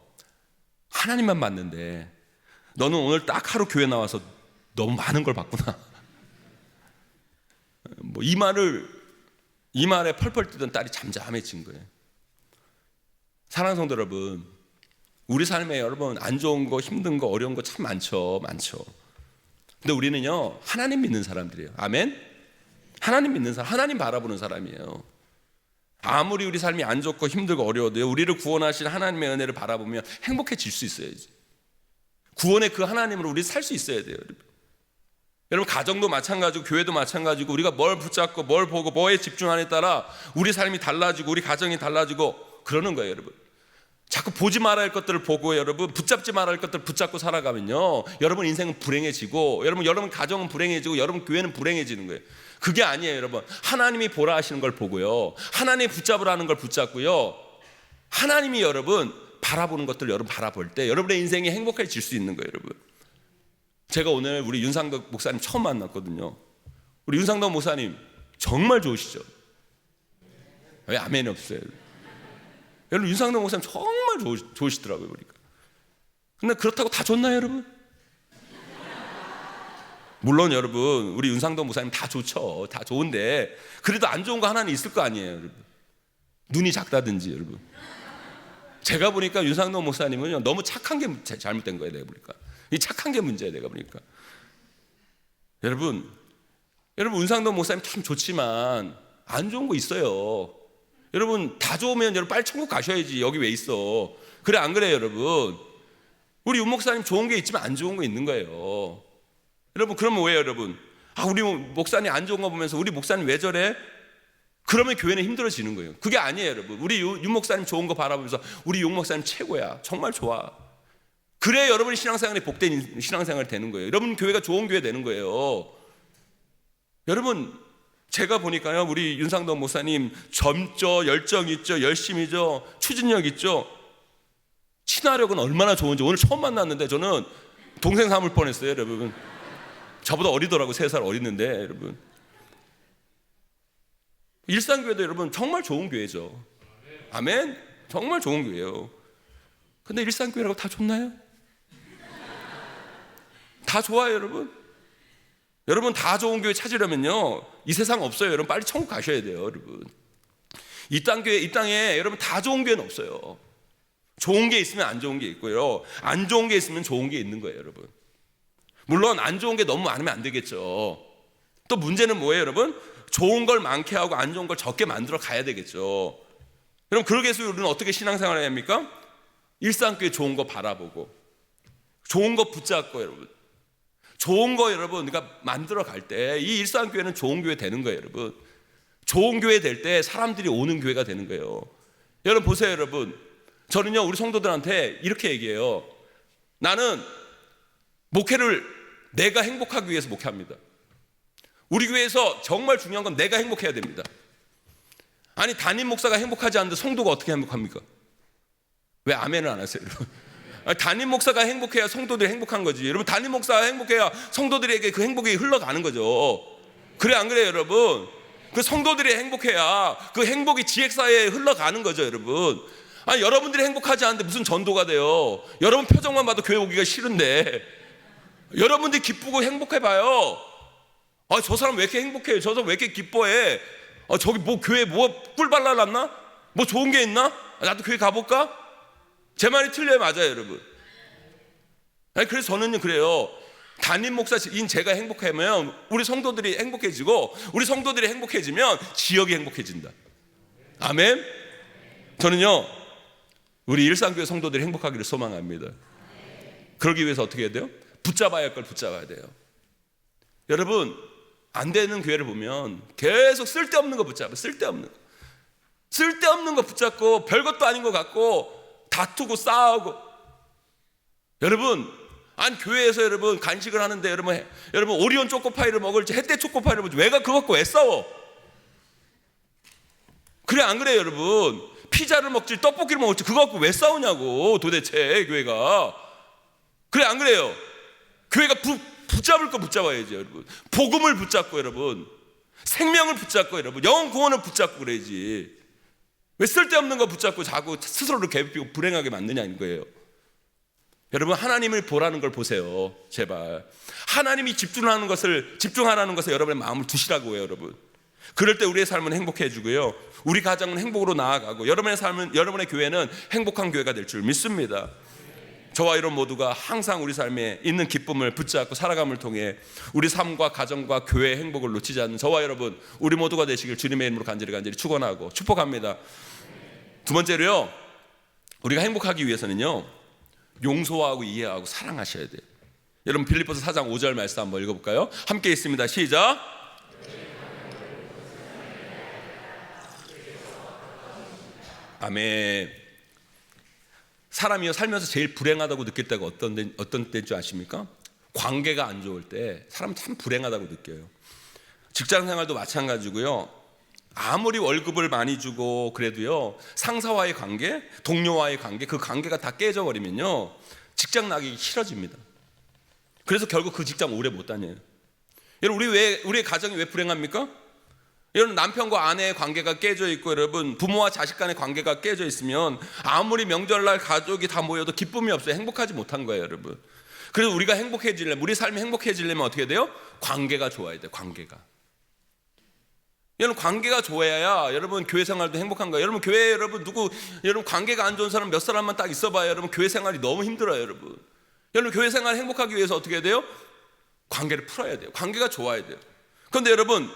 S1: 하나님만 봤는데 너는 오늘 딱 하루 교회 나와서 너무 많은 걸 봤구나. 뭐 이 말에 펄펄 뛰던 딸이 잠잠해진 거예요. 사랑하는 성도 여러분, 우리 삶에 여러분 안 좋은 거, 힘든 거, 어려운 거 참 많죠. 근데 우리는요, 하나님 믿는 사람들이에요. 아멘? 하나님 믿는 사람, 하나님 바라보는 사람이에요. 아무리 우리 삶이 안 좋고 힘들고 어려워도요, 우리를 구원하신 하나님의 은혜를 바라보면 행복해질 수 있어야지. 구원의 그 하나님으로 우리 살 수 있어야 돼요. 여러분, 가정도 마찬가지고 교회도 마찬가지고 우리가 뭘 붙잡고 뭘 보고 뭐에 집중하느냐에 따라 우리 삶이 달라지고 우리 가정이 달라지고 그러는 거예요, 여러분. 자꾸 보지 말아야 할 것들을 보고 여러분 붙잡지 말아야 할 것들을 붙잡고 살아가면요, 여러분 인생은 불행해지고 여러분 가정은 불행해지고 여러분 교회는 불행해지는 거예요. 그게 아니에요, 여러분. 하나님이 보라 하시는 걸 보고요, 하나님이 붙잡으라는 걸 붙잡고요, 하나님이 여러분 바라보는 것들을 여러분 바라볼 때 여러분의 인생이 행복해질 수 있는 거예요, 여러분. 제가 오늘 우리 윤상덕 목사님 처음 만났거든요. 우리 윤상덕 목사님 정말 좋으시죠? 왜 아멘이 없어요? 여러분, 윤상덕 목사님 정말 좋으시더라고요, 보니까. 근데 그렇다고 다 좋나요, 여러분? 물론 여러분, 우리 윤상덕 목사님 다 좋죠. 다 좋은데 그래도 안 좋은 거 하나는 있을 거 아니에요, 여러분. 눈이 작다든지, 여러분. 제가 보니까 윤상덕 목사님은 너무 착한 게 잘못된 거예요, 내가 보니까. 이 착한 게 문제예요, 내가 보니까. 여러분, 윤상덕 목사님 참 좋지만 안 좋은 거 있어요. 여러분, 다 좋으면 여러분 빨리 천국 가셔야지. 여기 왜 있어? 그래, 안 그래요, 여러분? 우리 윤 목사님 좋은 게 있지만 안 좋은 거 있는 거예요. 여러분, 그러면 왜요, 여러분? 우리 목사님 안 좋은 거 보면서 우리 목사님 왜 저래? 그러면 교회는 힘들어지는 거예요. 그게 아니에요, 여러분. 우리 윤 목사님 좋은 거 바라보면서 우리 윤 목사님 최고야. 정말 좋아. 그래야 여러분이 신앙생활이 복된 신앙생활이 되는 거예요. 여러분 교회가 좋은 교회 되는 거예요. 여러분, 제가 보니까요, 우리 윤상덕 목사님 젊죠, 열정 있죠, 열심이죠, 추진력 있죠. 친화력은 얼마나 좋은지 오늘 처음 만났는데 저는 동생 삼을 뻔했어요, 여러분. 저보다 어리더라고, 3살 어리는데, 여러분. 일산교회도 여러분 정말 좋은 교회죠. 아멘? 정말 좋은 교회예요. 근데 일산교회라고 다 좋나요? 다 좋아요, 여러분. 여러분, 다 좋은 교회 찾으려면요, 이 세상 없어요. 여러분 빨리 천국 가셔야 돼요, 여러분. 이 땅에 여러분 다 좋은 교회는 없어요. 좋은 게 있으면 안 좋은 게 있고요, 안 좋은 게 있으면 좋은 게 있는 거예요, 여러분. 물론 안 좋은 게 너무 많으면 안 되겠죠. 또 문제는 뭐예요, 여러분? 좋은 걸 많게 하고 안 좋은 걸 적게 만들어 가야 되겠죠. 여러분, 그러기 위해서 우리는 어떻게 신앙생활을 해야 합니까? 일상교회 좋은 거 바라보고 좋은 거 붙잡고, 여러분 좋은 거 여러분 그러니까 만들어 갈 때 이 일상교회는 좋은 교회 되는 거예요, 여러분. 좋은 교회 될 때 사람들이 오는 교회가 되는 거예요. 여러분 보세요, 여러분. 저는요, 우리 성도들한테 이렇게 얘기해요. 나는 목회를 내가 행복하기 위해서 목회합니다. 우리 교회에서 정말 중요한 건 내가 행복해야 됩니다. 아니, 담임 목사가 행복하지 않는데 성도가 어떻게 행복합니까? 왜 아멘을 안 하세요, 여러분? 담임 목사가 행복해야 성도들이 행복한 거지. 여러분, 담임 목사가 행복해야 성도들에게 그 행복이 흘러가는 거죠. 그래 안 그래요, 여러분? 그 성도들이 행복해야 그 행복이 지역사회에 흘러가는 거죠, 여러분. 아니, 여러분들이 행복하지 않은데 무슨 전도가 돼요? 여러분 표정만 봐도 교회 오기가 싫은데 여러분들이 기쁘고 행복해봐요. 아, 저 사람 왜 이렇게 행복해요? 저 사람 왜 이렇게 기뻐해? 아, 저기 뭐 교회 뭐 꿀 발라놨나? 뭐 좋은 게 있나? 나도 교회 가볼까? 제 말이 틀려요, 맞아요, 여러분? 아니, 그래서 저는요 그래요. 담임 목사인 제가 행복하면 우리 성도들이 행복해지고, 우리 성도들이 행복해지면 지역이 행복해진다. 아멘. 저는요 우리 일상교회 성도들이 행복하기를 소망합니다. 그러기 위해서 어떻게 해야 돼요? 붙잡아야 할 걸 붙잡아야 돼요. 여러분, 안 되는 교회를 보면 계속 쓸데없는 거 붙잡아. 쓸데없는 거 붙잡고 별것도 아닌 것 같고 다투고 싸우고. 여러분, 교회에서 여러분 간식을 하는데 여러분 오리온 초코파이를 먹을지 햇대 초코파이를 먹을지 왜 그거 갖고 왜 싸워? 그래 안 그래요, 여러분? 피자를 먹지 떡볶이를 먹을지 그거 갖고 왜 싸우냐고 도대체 교회가. 그래 안 그래요? 교회가 붙잡을 거 붙잡아야지, 여러분. 복음을 붙잡고, 여러분 생명을 붙잡고, 여러분 영혼 구원을 붙잡고 그래야지. 왜 쓸데없는 거 붙잡고 자꾸 스스로를 괴롭히고 불행하게 만드냐는 거예요. 여러분, 하나님을 보라는 걸 보세요, 제발. 하나님이 집중하라는 것을 여러분의 마음을 두시라고 해요, 여러분. 그럴 때 우리의 삶은 행복해지고요, 우리 가정은 행복으로 나아가고, 여러분의 삶은, 여러분의 교회는 행복한 교회가 될 줄 믿습니다. 저와 여러분 모두가 항상 우리 삶에 있는 기쁨을 붙잡고 살아감을 통해 우리 삶과 가정과 교회의 행복을 놓치지 않는 저와 여러분, 우리 모두가 되시길 주님의 이름으로 간절히 축원하고 축복합니다. 두 번째로요, 우리가 행복하기 위해서는요, 용서하고 이해하고 사랑하셔야 돼요. 여러분, 빌립보서 4장 5절 말씀 한번 읽어볼까요? 함께 있습니다. 시작. 아멘. 사람이요, 살면서 제일 불행하다고 느낄 때가 어떤 때인 줄 아십니까? 관계가 안 좋을 때 사람은 참 불행하다고 느껴요. 직장 생활도 마찬가지고요. 아무리 월급을 많이 주고 그래도요, 상사와의 관계, 동료와의 관계, 그 관계가 다 깨져버리면요, 직장 나기 싫어집니다. 그래서 결국 그 직장 오래 못 다녀요. 여러분, 우리의 가정이 왜 불행합니까? 여러분, 남편과 아내의 관계가 깨져 있고, 여러분 부모와 자식 간의 관계가 깨져 있으면 아무리 명절날 가족이 다 모여도 기쁨이 없어요. 행복하지 못한 거예요, 여러분. 그래서 우리가 행복해지려면, 우리 삶이 행복해지려면 어떻게 돼요? 관계가 좋아야 돼요. 여러분, 관계가 좋아야 여러분 교회 생활도 행복한 거예요. 여러분, 교회에 여러분 관계가 안 좋은 사람 몇 사람만 딱 있어봐요. 여러분, 교회 생활이 너무 힘들어요, 여러분. 교회 생활 행복하기 위해서 어떻게 해야 돼요? 관계를 풀어야 돼요. 관계가 좋아야 돼요. 그런데 여러분,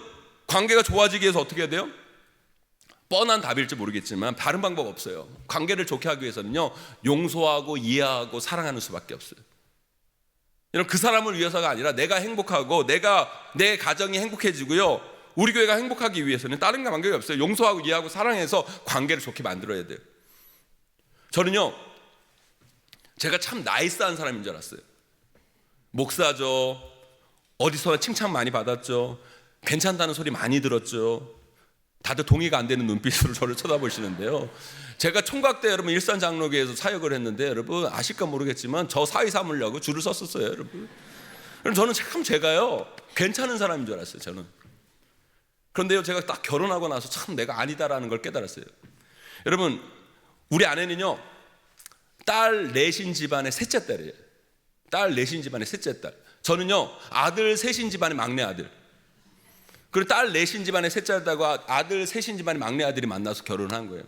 S1: 관계가 좋아지기 위해서 어떻게 해야 돼요? 뻔한 답일지 모르겠지만 다른 방법 없어요. 관계를 좋게 하기 위해서는요, 용서하고 이해하고 사랑하는 수밖에 없어요. 여러분, 그 사람을 위해서가 아니라 내가 행복하고 내 가정이 행복해지고요, 우리 교회가 행복하기 위해서는 다른 관계가 없어요. 용서하고 이해하고 사랑해서 관계를 좋게 만들어야 돼요. 저는요, 제가 참 나이스한 사람인 줄 알았어요. 목사죠, 어디서나 칭찬 많이 받았죠, 괜찮다는 소리 많이 들었죠. 다들 동의가 안 되는 눈빛으로 저를 쳐다보시는데요, 제가 총각 때 여러분 일산장로교회에서 사역을 했는데, 여러분 아실까 모르겠지만 저 사위 삼으려고 줄을 섰었어요, 여러분. 저는 참 제가요 괜찮은 사람인 줄 알았어요, 저는. 그런데요, 제가 딱 결혼하고 나서 참 내가 아니다라는 걸 깨달았어요. 여러분, 우리 아내는요, 딸 넷인 집안의 셋째 딸이에요. 딸 넷인 집안의 셋째 딸. 저는요, 아들 셋인 집안의 막내 아들. 그리고 딸 넷인 집안의 셋째 딸과 아들 셋인 집안의 막내 아들이 만나서 결혼한 거예요.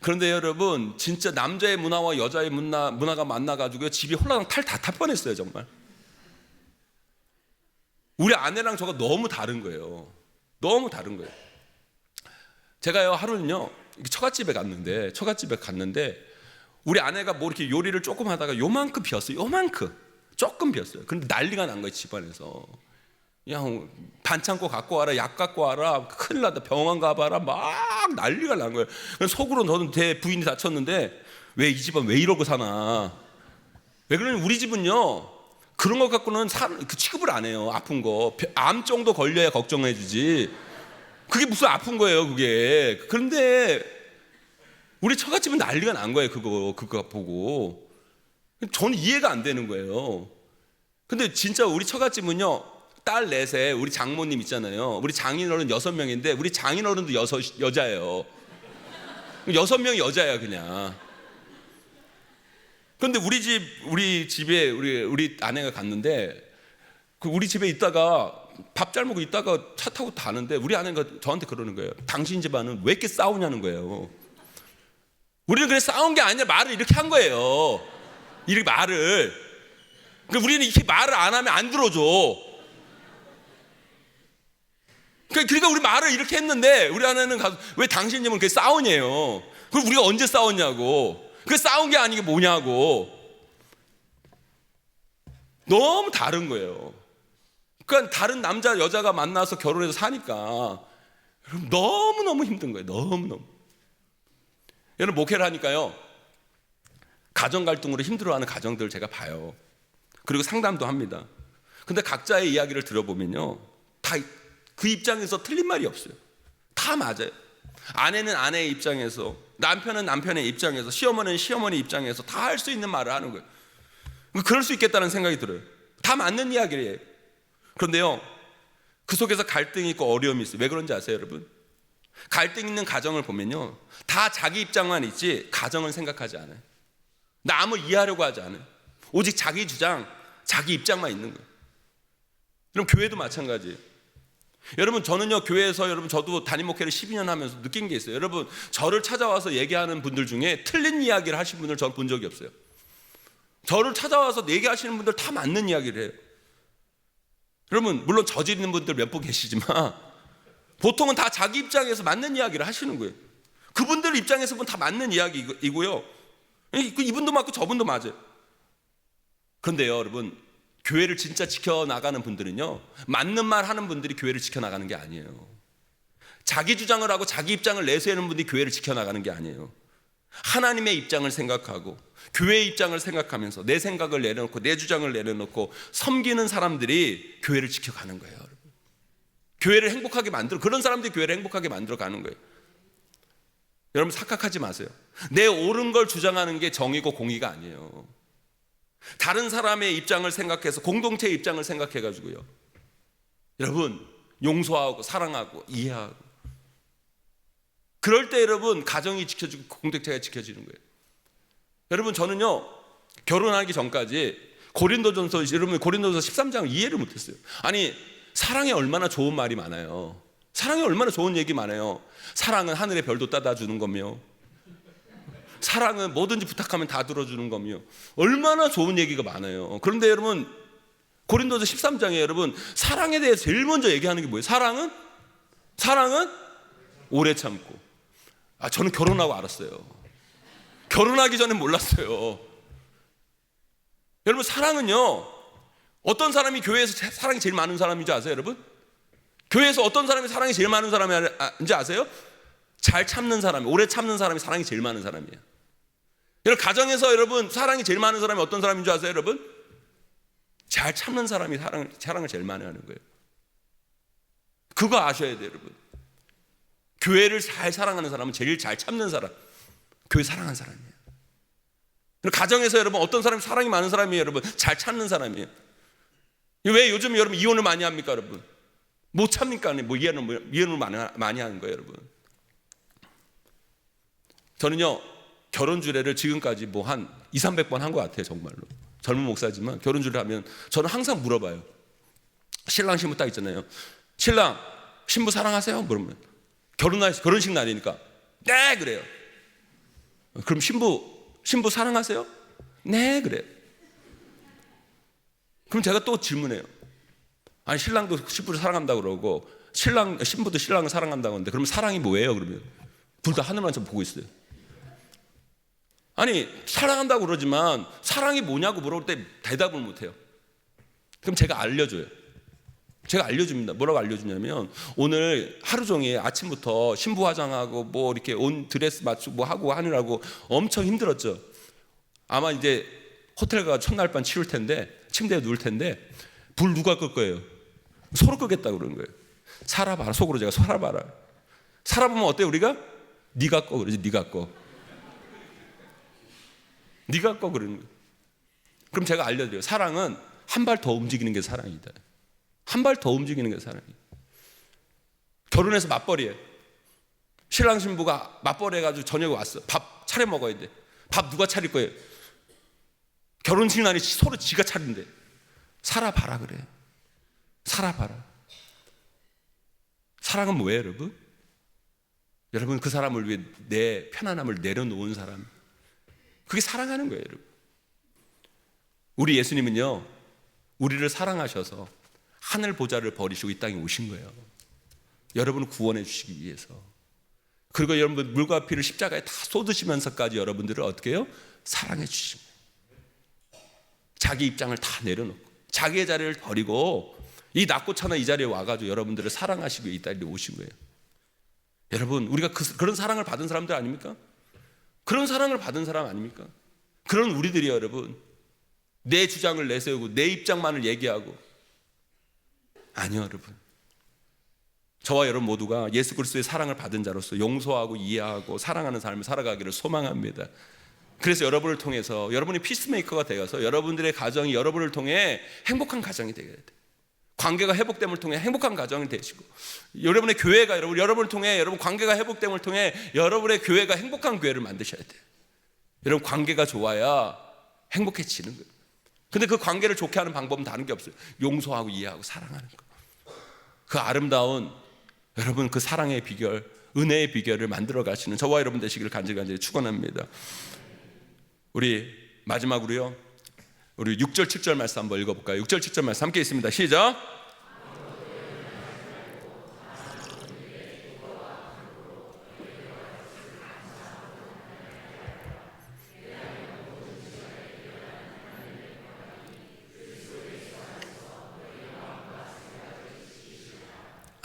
S1: 그런데 여러분, 진짜 남자의 문화와 여자의 문화가 만나가지고 집이 홀라당 탈 다 탈 뻔했어요, 정말. 우리 아내랑 저가 너무 다른 거예요. 너무 다른 거예요. 제가요, 하루는요, 처갓집에 갔는데 우리 아내가 뭐 이렇게 요리를 조금 하다가 요만큼 비었어요. 조금 비었어요. 근데 난리가 난 거예요, 집안에서. 그냥 반창고 갖고 와라, 약 갖고 와라, 큰일 났다, 병원 가봐라, 막 난리가 난 거예요. 속으로 저는 제 부인이 다쳤는데, 왜 이 집안 왜 이러고 사나. 왜 그러냐면 우리 집은요, 그런 것 갖고는 취급을 안 해요. 아픈 거, 암 정도 걸려야 걱정해 주지. 그게 무슨 아픈 거예요, 그게. 그런데 우리 처갓집은 난리가 난 거예요. 그거 보고. 저는 이해가 안 되는 거예요. 근데 진짜 우리 처갓집은요, 딸 넷에 우리 장모님 있잖아요. 우리 장인어른 6명인데 우리 장인어른도 여자예요. 6명이 여자야 그냥. 그런데 우리 집에 우리 아내가 갔는데 우리 집에 있다가 밥 잘 먹고 있다가 차 타고 가는데 우리 아내가 저한테 그러는 거예요. 당신 집안은 왜 이렇게 싸우냐는 거예요. 우리는 그래 싸운 게 아니라 말을 이렇게 한 거예요. 이렇게 말을. 그러니까 우리는 이렇게 말을 안 하면 안 들어줘. 그러니까 우리 말을 이렇게 했는데 우리 아내는 가서 왜 당신 집은 그렇게 싸우냐요. 그럼 우리가 언제 싸웠냐고. 그 싸운 게 아니게 뭐냐고. 너무 다른 거예요. 그러니까 다른 남자 여자가 만나서 결혼해서 사니까 너무너무 힘든 거예요. 너무너무. 여러분 목회를 하니까요, 가정 갈등으로 힘들어하는 가정들 제가 봐요. 그리고 상담도 합니다. 근데 각자의 이야기를 들어보면요, 다 그 입장에서 틀린 말이 없어요. 다 맞아요. 아내는 아내의 입장에서, 남편은 남편의 입장에서, 시어머니는 시어머니 입장에서 다 할 수 있는 말을 하는 거예요. 그럴 수 있겠다는 생각이 들어요. 다 맞는 이야기예요. 그런데요, 그 속에서 갈등이 있고 어려움이 있어요. 왜 그런지 아세요, 여러분? 갈등 있는 가정을 보면요, 다 자기 입장만 있지 가정을 생각하지 않아요. 남을 이해하려고 하지 않아요. 오직 자기 주장, 자기 입장만 있는 거예요. 그럼 교회도 마찬가지예요. 여러분 저는요, 교회에서 여러분 저도 담임 목회를 12년 하면서 느낀 게 있어요. 여러분 저를 찾아와서 얘기하는 분들 중에 틀린 이야기를 하신 분을 저는 본 적이 없어요. 저를 찾아와서 얘기하시는 분들 다 맞는 이야기를 해요. 여러분 물론 저지르는 분들 몇 분 계시지만 보통은 다 자기 입장에서 맞는 이야기를 하시는 거예요. 그분들 입장에서 보면 다 맞는 이야기이고요, 이분도 맞고 저분도 맞아요. 그런데요 여러분, 교회를 진짜 지켜나가는 분들은요, 맞는 말 하는 분들이 교회를 지켜나가는 게 아니에요. 자기 주장을 하고 자기 입장을 내세우는 분들이 교회를 지켜나가는 게 아니에요. 하나님의 입장을 생각하고 교회의 입장을 생각하면서 내 생각을 내려놓고 내 주장을 내려놓고 섬기는 사람들이 교회를 지켜가는 거예요. 여러분, 교회를 행복하게 만들어, 그런 사람들이 교회를 행복하게 만들어 가는 거예요. 여러분 착각하지 마세요. 내 옳은 걸 주장하는 게 정의고 공의가 아니에요. 다른 사람의 입장을 생각해서, 공동체의 입장을 생각해가지고요, 여러분 용서하고 사랑하고 이해하고, 그럴 때 여러분 가정이 지켜지고 공동체가 지켜지는 거예요. 여러분 저는요, 결혼하기 전까지 고린도전서 13장을 이해를 못했어요. 아니 사랑이 얼마나 좋은 말이 많아요. 사랑이 얼마나 좋은 얘기 많아요. 사랑은 하늘의 별도 따다 주는 거며, 사랑은 뭐든지 부탁하면 다 들어주는 거며, 얼마나 좋은 얘기가 많아요. 그런데 여러분 고린도서 13장에 여러분 사랑에 대해서 제일 먼저 얘기하는 게 뭐예요? 사랑은 오래 참고. 저는 결혼하고 알았어요. 결혼하기 전에 몰랐어요. 여러분 사랑은요, 어떤 사람이 교회에서 사랑이 제일 많은 사람인지 아세요? 여러분 교회에서 어떤 사람이 사랑이 제일 많은 사람인지 아세요? 잘 참는 사람이, 오래 참는 사람이 사랑이 제일 많은 사람이에요. 여러분 가정에서 여러분 사랑이 제일 많은 사람이 어떤 사람인 줄 아세요? 여러분 잘 참는 사람이 사랑을 제일 많이 하는 거예요. 그거 아셔야 돼요. 여러분 교회를 잘 사랑하는 사람은 제일 잘 참는 사람, 교회 사랑하는 사람이에요. 가정에서 여러분 어떤 사람이 사랑이 많은 사람이에요? 여러분 잘 참는 사람이에요. 왜 요즘 여러분 이혼을 많이 합니까? 여러분 못 참니까? 뭐 이혼을 많이 하는 거예요. 여러분 저는요 결혼 주례를 지금까지 뭐 한 200~300번 한 것 같아요. 정말로 젊은 목사지만 결혼 주례 하면 저는 항상 물어봐요. 신랑 신부 딱 있잖아요. 신랑 신부 사랑하세요? 물으면 결혼식 날이니까 네 그래요. 그럼 신부 사랑하세요? 네 그래요. 그럼 제가 또 질문해요. 아니 신랑도 신부를 사랑한다고 그러고 신부도 신랑을 사랑한다고 하는데 그럼 사랑이 뭐예요? 그러면 둘 다 하늘만 좀 보고 있어요. 아니 사랑한다고 그러지만 사랑이 뭐냐고 물어볼 때 대답을 못해요. 그럼 제가 알려줍니다. 뭐라고 알려주냐면 오늘 하루 종일 아침부터 신부 화장하고 뭐 이렇게 온 드레스 맞추고 뭐 하고 하느라고 엄청 힘들었죠. 아마 이제 호텔 가서 첫날 밤 치울 텐데 침대에 누울 텐데 불 누가 끌 거예요? 서로 끄겠다고 그러는 거예요. 살아봐라. 속으로 제가 살아봐라. 살아보면 어때요 우리가? 네가 꺼 그러지. 네가 꺼. 네가 꺼 그러는 거예요. 그럼 제가 알려드려요. 사랑은 한 발 더 움직이는 게 사랑이다. 한 발 더 움직이는 게 사랑이에요. 결혼해서 맞벌이에요. 신랑 신부가 맞벌이 해가지고 저녁에 왔어. 밥 차려 먹어야 돼. 밥 누가 차릴 거예요? 결혼식 날이 서로 지가 차린대. 살아봐라 그래. 살아봐라. 사랑은 뭐예요, 여러분? 여러분, 그 사람을 위해 내 편안함을 내려놓은 사람, 그게 사랑하는 거예요, 여러분. 우리 예수님은요, 우리를 사랑하셔서 하늘 보좌를 버리시고 이 땅에 오신 거예요. 여러분을 구원해 주시기 위해서. 그리고 여러분 물과 피를 십자가에 다 쏟으시면서까지 여러분들을 어떻게 해요? 사랑해 주신 거예요. 자기 입장을 다 내려놓고 자기의 자리를 버리고 이 낮고 천한 이 자리에 와가지고 여러분들을 사랑하시고 이 땅에 오신 거예요. 여러분, 우리가 그런 사랑을 받은 사람들 아닙니까? 그런 사랑을 받은 사람 아닙니까? 그런 우리들이 여러분, 내 주장을 내세우고 내 입장만을 얘기하고, 아니요 여러분, 저와 여러분 모두가 예수 그리스도의 사랑을 받은 자로서 용서하고 이해하고 사랑하는 삶을 살아가기를 소망합니다. 그래서 여러분을 통해서 여러분이 피스메이커가 되어서 여러분들의 가정이 여러분을 통해 행복한 가정이 되어야 돼요. 관계가 회복됨을 통해 행복한 가정이 되시고, 여러분의 교회가 여러분을 통해 여러분 관계가 회복됨을 통해 여러분의 교회가 행복한 교회를 만드셔야 돼요. 여러분 관계가 좋아야 행복해지는 거예요. 근데 그 관계를 좋게 하는 방법은 다른 게 없어요. 용서하고 이해하고 사랑하는 거. 그 아름다운 여러분 그 사랑의 비결, 은혜의 비결을 만들어 가시는 저와 여러분 되시기를 간절히 축원합니다. 우리 마지막으로요, 우리 6절 7절 말씀 한번 읽어볼까요? 6절 7절 말씀 함께 있습니다. 시작.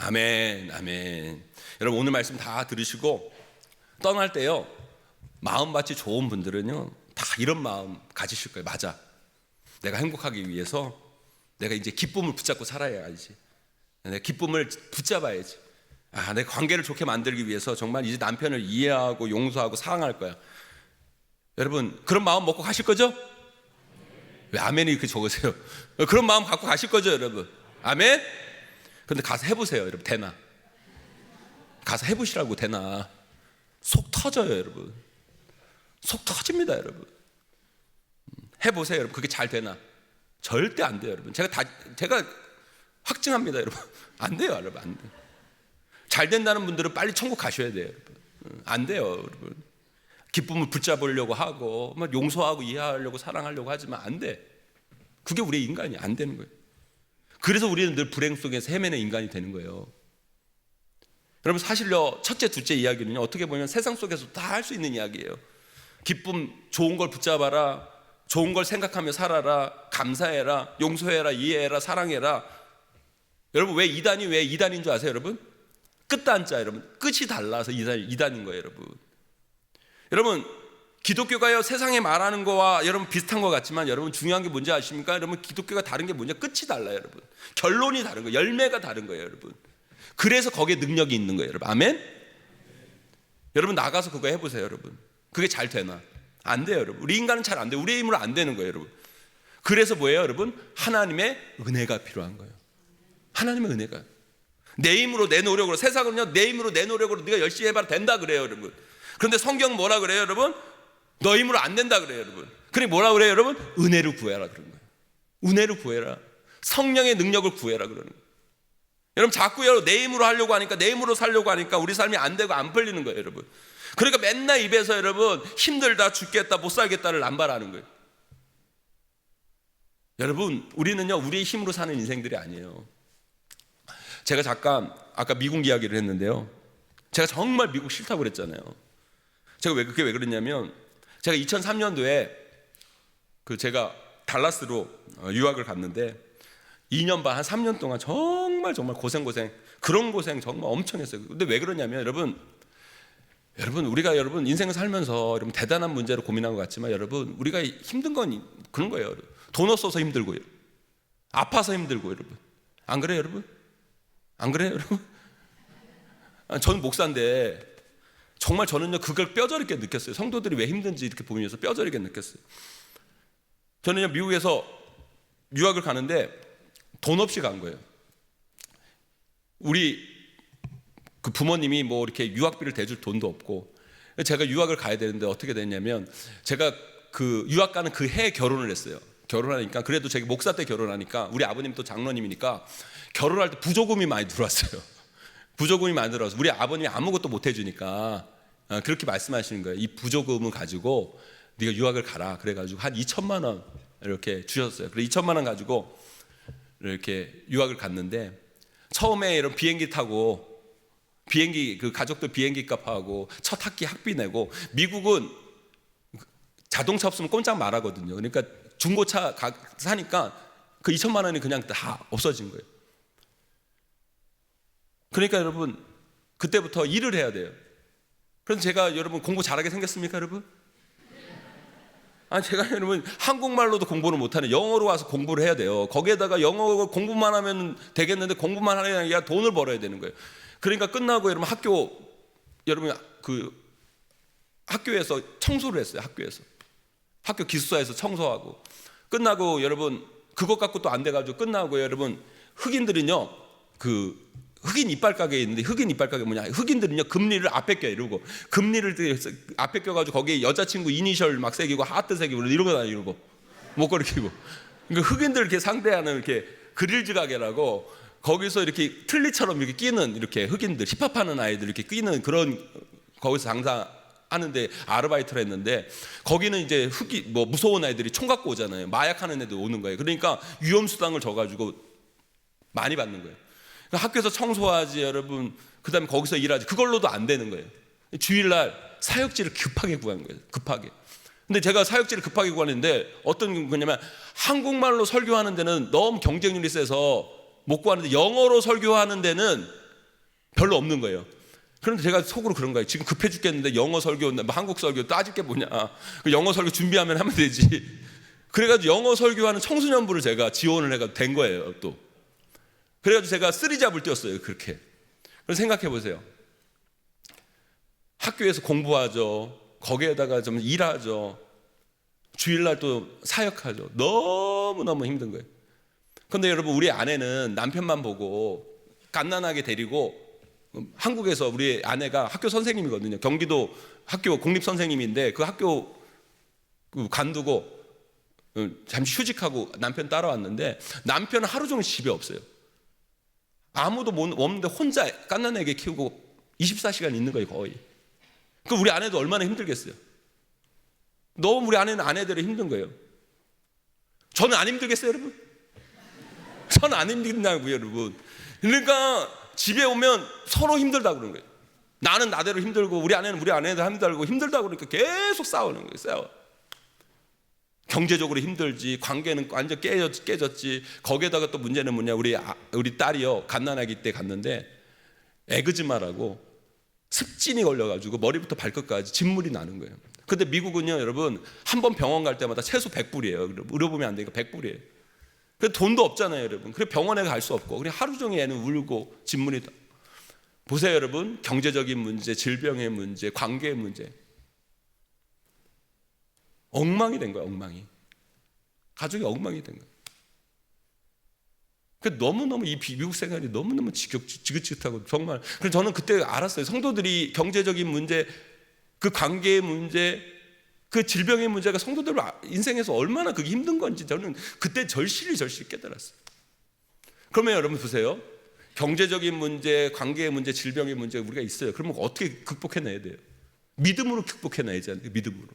S1: 아멘, 아멘. 여러분 오늘 말씀 다 들으시고 떠날 때요, 마음밭이 좋은 분들은요 다 이런 마음 가지실 거예요. 맞아, 내가 행복하기 위해서 내가 이제 기쁨을 붙잡고 살아야지. 내 기쁨을 붙잡아야지. 내 관계를 좋게 만들기 위해서 정말 이제 남편을 이해하고 용서하고 사랑할 거야. 여러분 그런 마음 먹고 가실 거죠? 왜 아멘이 이렇게 적으세요? 그런 마음 갖고 가실 거죠, 여러분? 아멘? 근데 가서 해보세요, 여러분. 되나? 가서 해보시라고. 되나? 속 터져요, 여러분. 속 터집니다, 여러분. 해보세요, 여러분. 그게 잘 되나? 절대 안 돼요, 여러분. 제가 확증합니다, 여러분. 안 돼요, 여러분. 안 돼요. 잘 된다는 분들은 빨리 천국 가셔야 돼요, 여러분. 안 돼요, 여러분. 기쁨을 붙잡으려고 하고 용서하고 이해하려고 사랑하려고 하지만 안 돼. 그게 우리의 인간이 안 되는 거예요. 그래서 우리는 늘 불행 속에서 헤매는 인간이 되는 거예요. 여러분 사실요, 첫째 둘째 이야기는요, 어떻게 보면 세상 속에서 다 할 수 있는 이야기예요. 기쁨, 좋은 걸 붙잡아라, 좋은 걸 생각하며 살아라, 감사해라, 용서해라, 이해해라, 사랑해라. 여러분 왜 2단이 왜 2단인 줄 아세요, 여러분? 끝단자, 여러분. 끝이 달라서 2단인 거예요, 여러분. 여러분 기독교가요, 세상에 말하는 거와 여러분 비슷한 것 같지만 여러분 중요한 게 뭔지 아십니까? 여러분 기독교가 다른 게 뭐냐? 끝이 달라요, 여러분. 결론이 다른 거예요. 열매가 다른 거예요, 여러분. 그래서 거기에 능력이 있는 거예요, 여러분. 아멘? 여러분 나가서 그거 해보세요, 여러분. 그게 잘 되나? 안 돼요, 여러분. 우리 인간은 잘 안 돼요. 우리의 힘으로 안 되는 거예요, 여러분. 그래서 뭐예요, 여러분? 하나님의 은혜가 필요한 거예요. 하나님의 은혜가. 내 힘으로 내 노력으로, 세상은요 내 힘으로 내 노력으로 네가 열심히 해봐라 된다 그래요, 여러분. 그런데 성경 뭐라 그래요, 여러분? 너 힘으로 안 된다 그래요, 여러분. 그래 뭐라 그래요, 여러분? 은혜를 구해라 그런 거예요. 은혜를 구해라. 성령의 능력을 구해라 그러는 거예요. 여러분 자꾸요 내 힘으로 하려고 하니까, 내 힘으로 살려고 하니까 우리 삶이 안 되고 안 풀리는 거예요, 여러분. 그러니까 맨날 입에서 여러분 힘들다, 죽겠다, 못 살겠다를 남발하는 거예요. 여러분 우리는요 우리의 힘으로 사는 인생들이 아니에요. 제가 잠깐 아까 미국 이야기를 했는데요, 제가 정말 미국 싫다고 그랬잖아요. 제가 그게 왜 그랬냐면, 제가 2003년도에 제가 달라스로 유학을 갔는데 2년 반, 한 3년 동안 정말 고생 그런 고생 정말 엄청 했어요. 근데 왜 그러냐면 여러분 우리가 여러분 인생을 살면서 여러분 대단한 문제로 고민한 것 같지만 여러분 우리가 힘든 건 그런 거예요. 돈 없어서 힘들고요, 아파서 힘들고, 여러분 안 그래요, 여러분? 안 그래요, 여러분? 저는 목사인데 정말 저는요 그걸 뼈저리게 느꼈어요. 성도들이 왜 힘든지 이렇게 보면서 뼈저리게 느꼈어요. 저는요 미국에서 유학을 가는데 돈 없이 간 거예요. 우리 그 부모님이 뭐 이렇게 유학비를 대줄 돈도 없고, 제가 유학을 가야 되는데 어떻게 됐냐면, 제가 그 유학 가는 그 해에 결혼을 했어요. 결혼하니까, 그래도 제가 목사 때 결혼하니까 우리 아버님 또 장로님이니까 결혼할 때 부조금이 많이 들어왔어요. 부조금이 많이 들어와서 우리 아버님이 아무것도 못 해주니까 그렇게 말씀하시는 거예요. 이 부조금을 가지고 네가 유학을 가라. 그래가지고 한 2천만 원 이렇게 주셨어요. 그래서 2천만 원 가지고 이렇게 유학을 갔는데, 처음에 이런 비행기 타고 그 가족들 비행기 값하고 첫 학기 학비 내고, 미국은 자동차 없으면 꼼짝 말하거든요. 그러니까 중고차 사니까 그 2천만 원이 그냥 다 없어진 거예요. 그러니까 여러분 그때부터 일을 해야 돼요. 그래서 제가 여러분 공부 잘하게 생겼습니까, 여러분? 아니 제가 여러분 한국말로도 공부를 못하는, 영어로 와서 공부를 해야 돼요. 거기에다가 영어 공부만 하면 되겠는데 공부만 하는 게 아니라 돈을 벌어야 되는 거예요. 그러니까 끝나고 여러분 여러분 그 학교에서 청소를 했어요. 학교 기숙사에서 청소하고, 끝나고 여러분 그것 갖고 또 안 돼가지고 끝나고 여러분 흑인들은요 그 흑인 이빨 가게에 있는데, 흑인 이빨 가게 뭐냐, 흑인들은요 금리를 앞에 껴 이러고, 금리를 앞에 껴가지고 거기에 여자친구 이니셜 막 새기고 하트 새기고 이러고 다니고 목걸이 끼고, 그러니까 흑인들 이렇게 상대하는 이렇게 그릴즈 가게라고, 거기서 이렇게 틀니처럼 이렇게 끼는, 이렇게 흑인들 힙합하는 아이들 이렇게 끼는 그런, 거기서 장사하는데 아르바이트를 했는데, 거기는 이제 뭐 무서운 아이들이 총 갖고 오잖아요. 마약하는 애들 오는 거예요. 그러니까 위험수당을 줘가지고 많이 받는 거예요. 학교에서 청소하지 여러분, 그 다음에 거기서 일하지, 그걸로도 안 되는 거예요. 주일날 사역지를 급하게 구한 거예요. 급하게. 근데 제가 사역지를 급하게 구하는데 어떤 거냐면, 한국말로 설교하는 데는 너무 경쟁률이 세서 못 구하는데, 영어로 설교하는 데는 별로 없는 거예요. 그런데 제가 속으로 그런 거예요. 지금 급해 죽겠는데 영어 설교, 뭐 한국 설교 따질 게 뭐냐, 그 영어 설교 준비하면 하면 되지. 그래가지고 영어 설교하는 청소년부를 제가 지원을 해가 된 거예요. 또 그래가지고 제가 쓰리잡을 뛰었어요. 그렇게. 그래서 생각해 보세요. 학교에서 공부하죠, 거기에다가 좀 일하죠, 주일날 또 사역하죠. 너무너무 힘든 거예요. 근데 여러분 우리 아내는 남편만 보고 갓난아기 데리고, 한국에서 우리 아내가 학교 선생님이거든요. 경기도 학교 공립 선생님인데 그 학교 관두고 잠시 휴직하고 남편 따라왔는데, 남편은 하루 종일 집에 없어요. 아무도 없는데 혼자 갓난아기 키우고 24시간 있는 거예요, 거의. 그 우리 아내도 얼마나 힘들겠어요. 너무 우리 아내는 아내대로 힘든 거예요. 저는 안 힘들겠어요, 여러분? 저는 안 힘든다고요, 여러분. 그러니까 집에 오면 서로 힘들다고 그러는 거예요. 나는 나대로 힘들고 우리 아내는 우리 아내대로 힘들고, 힘들다고 그러니까 계속 싸우는 거예요. 싸워. 경제적으로 힘들지, 관계는 완전 깨졌지. 거기에다가 또 문제는 뭐냐, 우리 딸이요 갓난아기 때 갔는데 에그즈마라고 습진이 걸려가지고 머리부터 발끝까지 진물이 나는 거예요. 근데 미국은요 여러분, 한 번 병원 갈 때마다 최소 100불이에요. 의료보험이 안 되니까 100불이에요. 그래서 돈도 없잖아요, 여러분. 그래 병원에 갈 수 없고, 그래 하루 종일 애는 울고 진물이. 보세요, 여러분. 경제적인 문제, 질병의 문제, 관계의 문제, 엉망이 된 거야, 엉망이. 가족이 엉망이 된 거야. 그 너무너무 이 미국 생활이 너무너무 지긋지긋하고 정말. 그래서 저는 그때 알았어요. 성도들이 경제적인 문제, 그 관계의 문제, 그 질병의 문제가 성도들 인생에서 얼마나 그게 힘든 건지 저는 그때 절실히 깨달았어요. 그러면 여러분 보세요. 경제적인 문제, 관계의 문제, 질병의 문제가 우리가 있어요. 그러면 어떻게 극복해내야 돼요? 믿음으로 극복해내야지 않아요? 믿음으로.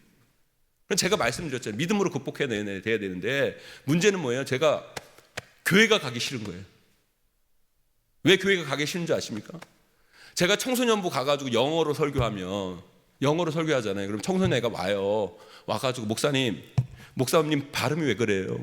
S1: 제가 말씀드렸잖아요. 믿음으로 극복해내야 되는데, 문제는 뭐예요? 제가 교회가 가기 싫은 거예요. 왜 교회가 가기 싫은 줄 아십니까? 제가 청소년부 가가지고 영어로 설교하잖아요. 그럼 청소년애가 와가지고 목사님 발음이 왜 그래요?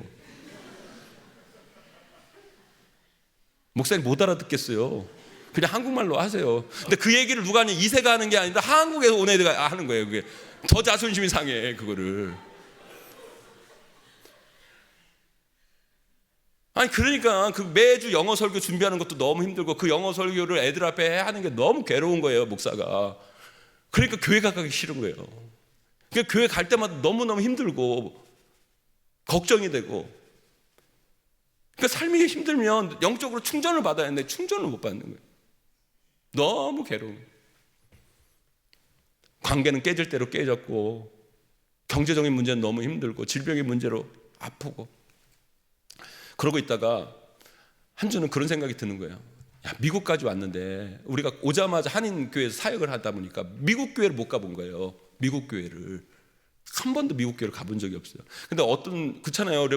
S1: 목사님 못 알아듣겠어요. 그냥 한국말로 하세요. 근데 그 얘기를 누가 하냐, 이세가 하는 게 아니라 한국에서 온 애들가 하는 거예요. 그게 더 자존심이 상해, 그거를. 아니 그러니까 그 매주 영어 설교 준비하는 것도 너무 힘들고, 그 영어 설교를 애들 앞에 하는 게 너무 괴로운 거예요, 목사가. 그러니까 교회가 가기 싫은 거예요. 그러니까 교회 갈 때마다 너무너무 힘들고 걱정이 되고, 그러니까 삶이 힘들면 영적으로 충전을 받아야 하는데 충전을 못 받는 거예요. 너무 괴로운 거예요. 관계는 깨질 대로 깨졌고, 경제적인 문제는 너무 힘들고, 질병의 문제로 아프고, 그러고 있다가 한 주는 그런 생각이 드는 거예요. 야, 미국까지 왔는데 우리가 오자마자 한인교회에서 사역을 하다 보니까 미국 교회를 못 가본 거예요. 미국 교회를 한 번도 미국 교회를 가본 적이 없어요. 근데 그렇잖아요.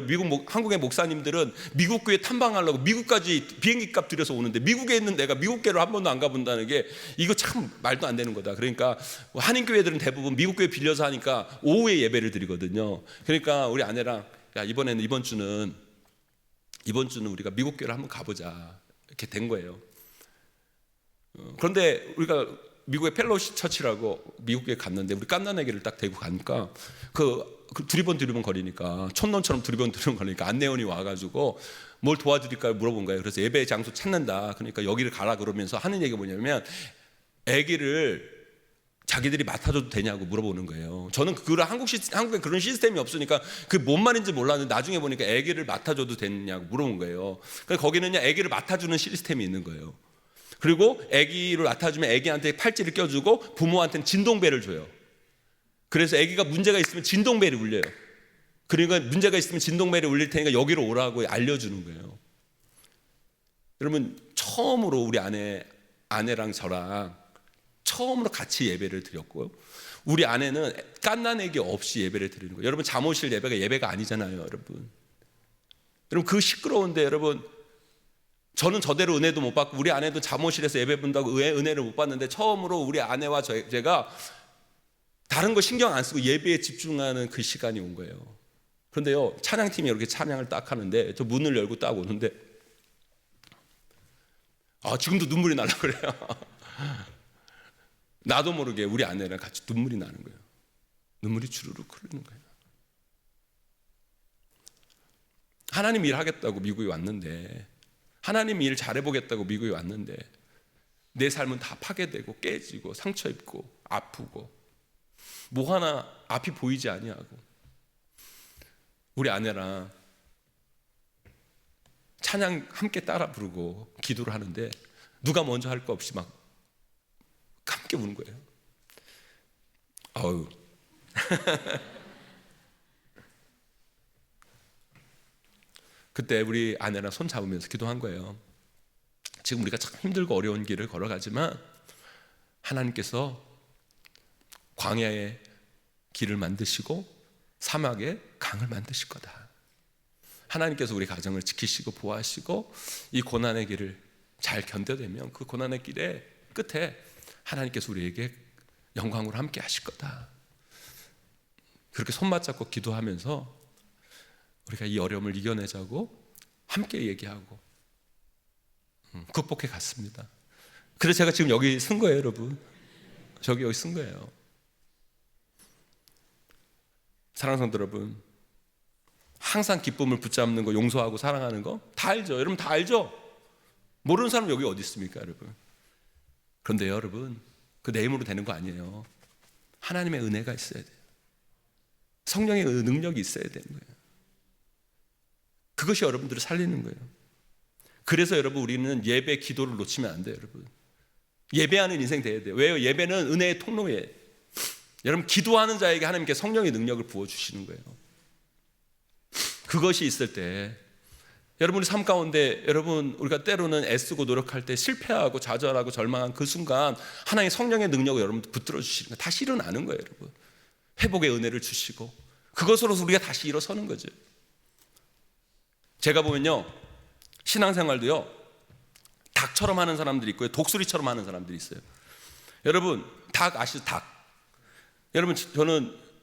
S1: 한국의 목사님들은 미국 교회 탐방하려고 미국까지 비행기 값 들여서 오는데, 미국에 있는 내가 미국 교회를 한 번도 안 가본다는 게 이거 참 말도 안 되는 거다. 그러니까 한인 교회들은 대부분 미국 교회 빌려서 하니까 오후에 예배를 드리거든요. 그러니까 우리 아내랑, 야, 이번 주는 우리가 미국 교회를 한번 가보자, 이렇게 된 거예요. 그런데 우리가 미국의 펠로시 처치라고 미국에 갔는데, 우리 깐난애기를 딱 데리고 가니까 그 두리번 거리니까, 촌놈처럼 두리번 거리니까 안내원이 와가지고 뭘 도와드릴까요 물어본 거예요. 그래서 예배 장소 찾는다. 그러니까 여기를 가라 그러면서 하는 얘기가 뭐냐면, 애기를 자기들이 맡아줘도 되냐고 물어보는 거예요. 저는 한국에 그런 시스템이 없으니까 그게 뭔 말인지 몰랐는데, 나중에 보니까 애기를 맡아줘도 되냐고 물어본 거예요. 그러니까 거기는요, 애기를 맡아주는 시스템이 있는 거예요. 그리고 아기를 맡아주면 아기한테 팔찌를 껴주고 부모한테는 진동벨을 줘요. 그래서 아기가 문제가 있으면 진동벨이 울려요. 그러니까 문제가 있으면 진동벨이 울릴 테니까 여기로 오라고 알려주는 거예요. 여러분, 처음으로 우리 아내랑 저랑 처음으로 같이 예배를 드렸고요. 우리 아내는 깐난애기 없이 예배를 드리는 거예요. 여러분, 잠오실 예배가 아니잖아요, 여러분. 여러분, 그 시끄러운데, 여러분, 저는 저대로 은혜도 못 받고 우리 아내도 잠옷실에서 예배 본다고 은혜를 못 받는데, 처음으로 우리 아내와 제가 다른 거 신경 안 쓰고 예배에 집중하는 그 시간이 온 거예요. 그런데요, 찬양팀이 이렇게 찬양을 딱 하는데 저 문을 열고 딱 오는데, 지금도 눈물이 나려고 그래요. 나도 모르게 우리 아내랑 같이 눈물이 나는 거예요. 눈물이 주르륵 흐르는 거예요. 하나님 일하겠다고 미국에 왔는데, 하나님 일 잘해보겠다고 미국에 왔는데, 내 삶은 다 파괴되고 깨지고 상처 입고 아프고 뭐 하나 앞이 보이지 아니하고, 우리 아내랑 찬양 함께 따라 부르고 기도를 하는데 누가 먼저 할 거 없이 막 함께 우는 거예요. 아우. 그때 우리 아내랑 손 잡으면서 기도한 거예요. 지금 우리가 참 힘들고 어려운 길을 걸어가지만 하나님께서 광야에 길을 만드시고 사막에 강을 만드실 거다. 하나님께서 우리 가정을 지키시고 보호하시고 이 고난의 길을 잘 견뎌내면 그 고난의 길의 끝에 하나님께서 우리에게 영광으로 함께 하실 거다. 그렇게 손 맞잡고 기도하면서 우리가 이 어려움을 이겨내자고 함께 얘기하고 극복해 갔습니다. 그래서 제가 지금 여기 쓴 거예요, 여러분. 여기 쓴 거예요. 사랑하는 성도 여러분, 항상 기쁨을 붙잡는 거, 용서하고 사랑하는 거 다 알죠? 여러분 다 알죠? 모르는 사람 여기 어디 있습니까, 여러분? 그런데 여러분, 그 내 힘으로 되는 거 아니에요. 하나님의 은혜가 있어야 돼요. 성령의 능력이 있어야 되는 거예요. 그것이 여러분들을 살리는 거예요. 그래서 여러분, 우리는 예배 기도를 놓치면 안 돼요, 여러분. 예배하는 인생 돼야 돼요. 왜요? 예배는 은혜의 통로예요. 여러분, 기도하는 자에게 하나님께 성령의 능력을 부어주시는 거예요. 그것이 있을 때 여러분의 삶 가운데, 여러분, 우리가 때로는 애쓰고 노력할 때 실패하고 좌절하고 절망한 그 순간 하나님의 성령의 능력을 여러분들 붙들어 주시는 거예요. 다시 일어나는 거예요, 여러분. 회복의 은혜를 주시고 그것으로서 우리가 다시 일어서는 거죠. 제가 보면요, 신앙생활도요, 닭처럼 하는 사람들이 있고요, 독수리처럼 하는 사람들이 있어요. 여러분, 닭 아시죠? 닭. 여러분,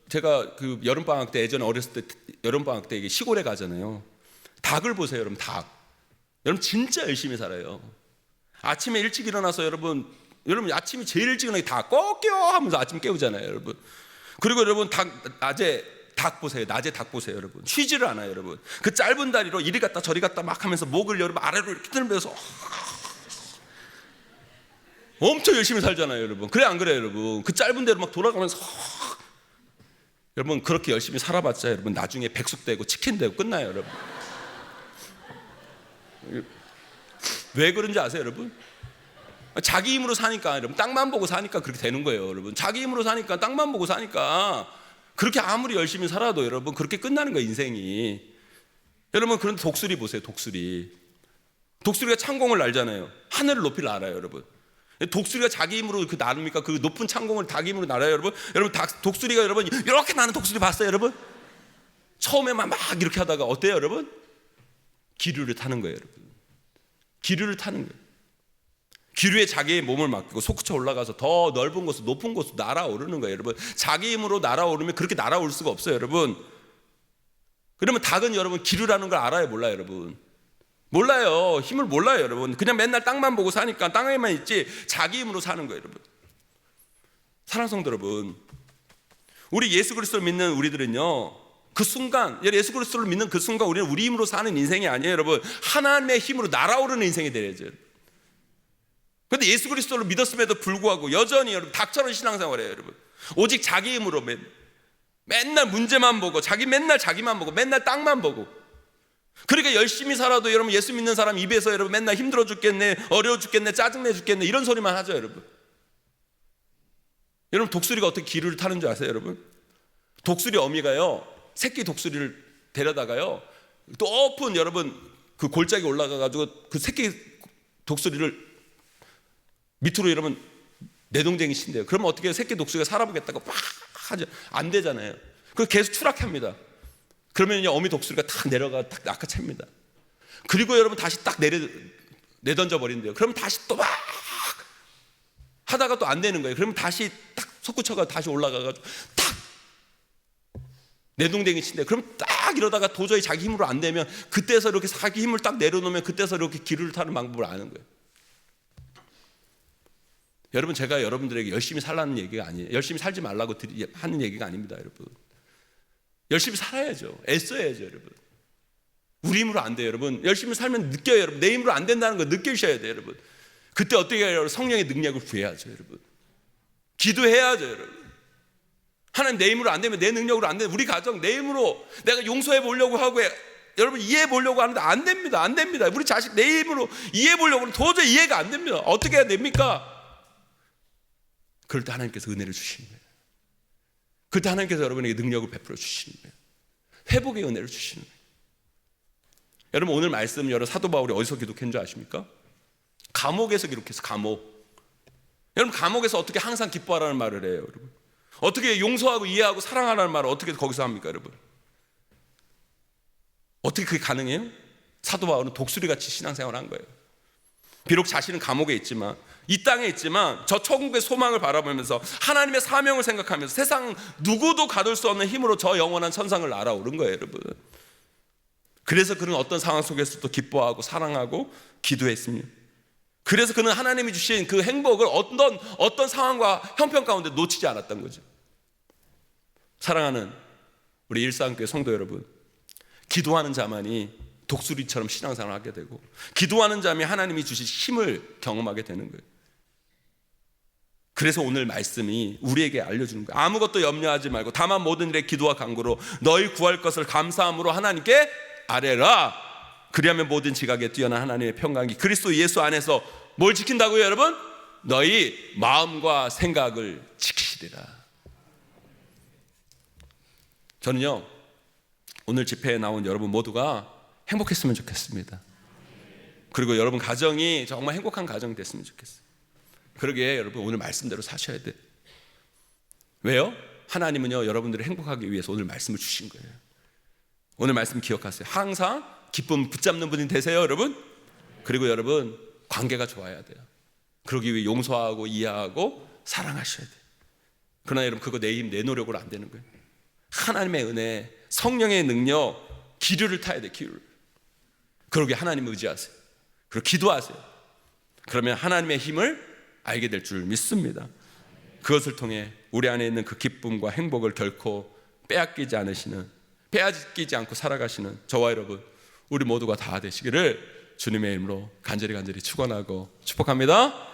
S1: 제가 그 여름방학 때, 예전에 어렸을 때 여름방학 때 시골에 가잖아요. 닭을 보세요, 여러분. 닭. 여러분 진짜 열심히 살아요. 아침에 일찍 일어나서 여러분 아침에 제일 일찍 일어나서 닭 꺾여 하면서 아침 깨우잖아요, 여러분. 그리고 여러분 낮에 닭 보세요, 여러분. 쉬지를 않아요, 여러분. 그 짧은 다리로 이리 갔다 저리 갔다 막 하면서 목을 여러분 아래로 이렇게 들면서 엄청 열심히 살잖아요, 여러분. 그래 안 그래요, 여러분? 그 짧은 대로 막 돌아가면서 여러분 그렇게 열심히 살아봤자 여러분 나중에 백숙 되고 치킨 되고 끝나요, 여러분. 왜 그런지 아세요, 여러분? 자기 힘으로 사니까, 여러분 땅만 보고 사니까 그렇게 되는 거예요, 여러분. 자기 힘으로 사니까, 땅만 보고 사니까 그렇게 아무리 열심히 살아도 여러분 그렇게 끝나는 거예요, 인생이. 여러분 그런데 독수리 보세요, 독수리가 창공을 날잖아요. 하늘을 높이 날아요, 여러분. 독수리가 자기 힘으로 그 나릅니까? 그 높은 창공을 자기 힘으로 날아요, 여러분. 여러분 독수리가 여러분 이렇게 나는 독수리 봤어요, 여러분? 처음에만 막 이렇게 하다가 어때요, 여러분? 기류를 타는 거예요, 여러분. 기류를 타는 거예요. 기류에 자기의 몸을 맡기고 솟구쳐 올라가서 더 넓은 곳으로 높은 곳으로 날아오르는 거예요, 여러분. 자기 힘으로 날아오르면 그렇게 날아올 수가 없어요, 여러분. 그러면 닭은 여러분 기류라는 걸 알아요, 몰라요, 여러분? 몰라요. 힘을 몰라요, 여러분. 그냥 맨날 땅만 보고 사니까 땅에만 있지 자기 힘으로 사는 거예요, 여러분. 사랑하는 성도 여러분, 우리 예수 그리스도를 믿는 우리들은요, 그 순간, 예수 그리스도를 믿는 그 순간 우리는 우리 힘으로 사는 인생이 아니에요, 여러분. 하나님의 힘으로 날아오르는 인생이 되야죠. 그런데 예수 그리스도를 믿었음에도 불구하고 여전히 여러분 닭처럼 신앙생활해요, 여러분. 오직 자기 힘으로 맨날 문제만 보고 맨날 자기만 보고 맨날 땅만 보고. 그러니까 열심히 살아도 여러분 예수 믿는 사람 입에서 여러분 맨날 힘들어 죽겠네, 어려워 죽겠네, 짜증내 죽겠네 이런 소리만 하죠, 여러분. 여러분 독수리가 어떻게 기류를 타는 줄 아세요, 여러분? 독수리 어미가요, 새끼 독수리를 데려다가요, 높은 여러분 그 골짜기 올라가가지고 그 새끼 독수리를 밑으로 여러분 내동댕이 친대요. 그러면 어떻게 해요? 새끼 독수리가 살아보겠다고 막 하죠. 안 되잖아요. 그래서 계속 추락합니다. 그러면 어미 독수리가 탁 내려가 탁 낚아챕니다. 그리고 여러분 다시 딱 내던져 버린대요. 그러면 다시 또 막 하다가 또 안 되는 거예요. 그러면 다시 딱 솟구쳐가 다시 올라가가지고 탁 내동댕이 친대요. 그럼 딱 이러다가 도저히 자기 힘으로 안 되면 그때서 이렇게 자기 힘을 딱 내려놓으면 그때서 이렇게 기류를 타는 방법을 아는 거예요. 여러분 제가 여러분들에게 열심히 살라는 얘기가 아니에요. 열심히 살지 말라고 하는 얘기가 아닙니다, 여러분. 열심히 살아야죠. 애써야죠, 여러분. 우리 힘으로 안 돼요, 여러분. 열심히 살면 느껴요, 여러분. 내 힘으로 안 된다는 거 느끼셔야 돼요, 여러분. 그때 어떻게 해요? 성령의 능력을 구해야죠, 여러분. 기도해야죠, 여러분. 하나님 내 힘으로 안 되면 내 능력으로 안 되면 우리 가정 내 힘으로 내가 용서해 보려고 하고 여러분 이해해 보려고 하는데 안 됩니다, 안 됩니다. 우리 자식 내 힘으로 이해해 보려고 하면 도저히 이해가 안 됩니다. 어떻게 해야 됩니까? 그럴 때 하나님께서 은혜를 주시는 거예요. 그럴 때 하나님께서 여러분에게 능력을 베풀어 주시는 거예요. 회복의 은혜를 주시는 거예요. 여러분 오늘 말씀 여러 사도 바울이 어디서 기록한 줄 아십니까? 감옥에서 기록해서 감옥. 여러분 감옥에서 어떻게 항상 기뻐하라는 말을 해요, 여러분? 어떻게 용서하고 이해하고 사랑하라는 말을 어떻게 거기서 합니까, 여러분? 어떻게 그게 가능해요? 사도 바울은 독수리같이 신앙생활을 한 거예요. 비록 자신은 감옥에 있지만 이 땅에 있지만 저 천국의 소망을 바라보면서 하나님의 사명을 생각하면서 세상 누구도 가둘 수 없는 힘으로 저 영원한 천상을 날아오른 거예요, 여러분. 그래서 그는 어떤 상황 속에서도 기뻐하고 사랑하고 기도했습니다. 그래서 그는 하나님이 주신 그 행복을 어떤 상황과 형편 가운데 놓치지 않았던 거죠. 사랑하는 우리 일상교회 성도 여러분, 기도하는 자만이 독수리처럼 신앙생활을 하게 되고 기도하는 자면 하나님이 주신 힘을 경험하게 되는 거예요. 그래서 오늘 말씀이 우리에게 알려주는 거예요. 아무것도 염려하지 말고 다만 모든 일에 기도와 간구로 너희 구할 것을 감사함으로 하나님께 아뢰라. 그리하면 모든 지각에 뛰어난 하나님의 평강이 그리스도 예수 안에서 뭘 지킨다고요, 여러분? 너희 마음과 생각을 지키시리라. 저는요 오늘 집회에 나온 여러분 모두가 행복했으면 좋겠습니다. 그리고 여러분 가정이 정말 행복한 가정이 됐으면 좋겠어요. 그러기에 여러분 오늘 말씀대로 사셔야 돼요. 왜요? 하나님은요 여러분들을 행복하기 위해서 오늘 말씀을 주신 거예요. 오늘 말씀 기억하세요. 항상 기쁨 붙잡는 분이 되세요, 여러분. 그리고 여러분 관계가 좋아야 돼요. 그러기 위해 용서하고 이해하고 사랑하셔야 돼요. 그러나 여러분 그거 내 힘, 내 노력으로 안 되는 거예요. 하나님의 은혜, 성령의 능력, 기류를 타야 돼요, 기류를. 그러기에 하나님 의지하세요. 그리고 기도하세요. 그러면 하나님의 힘을 알게 될 줄 믿습니다. 그것을 통해 우리 안에 있는 그 기쁨과 행복을 결코 빼앗기지 않고 살아가시는 저와 여러분 우리 모두가 다 되시기를 주님의 이름으로 간절히 축원하고 축복합니다.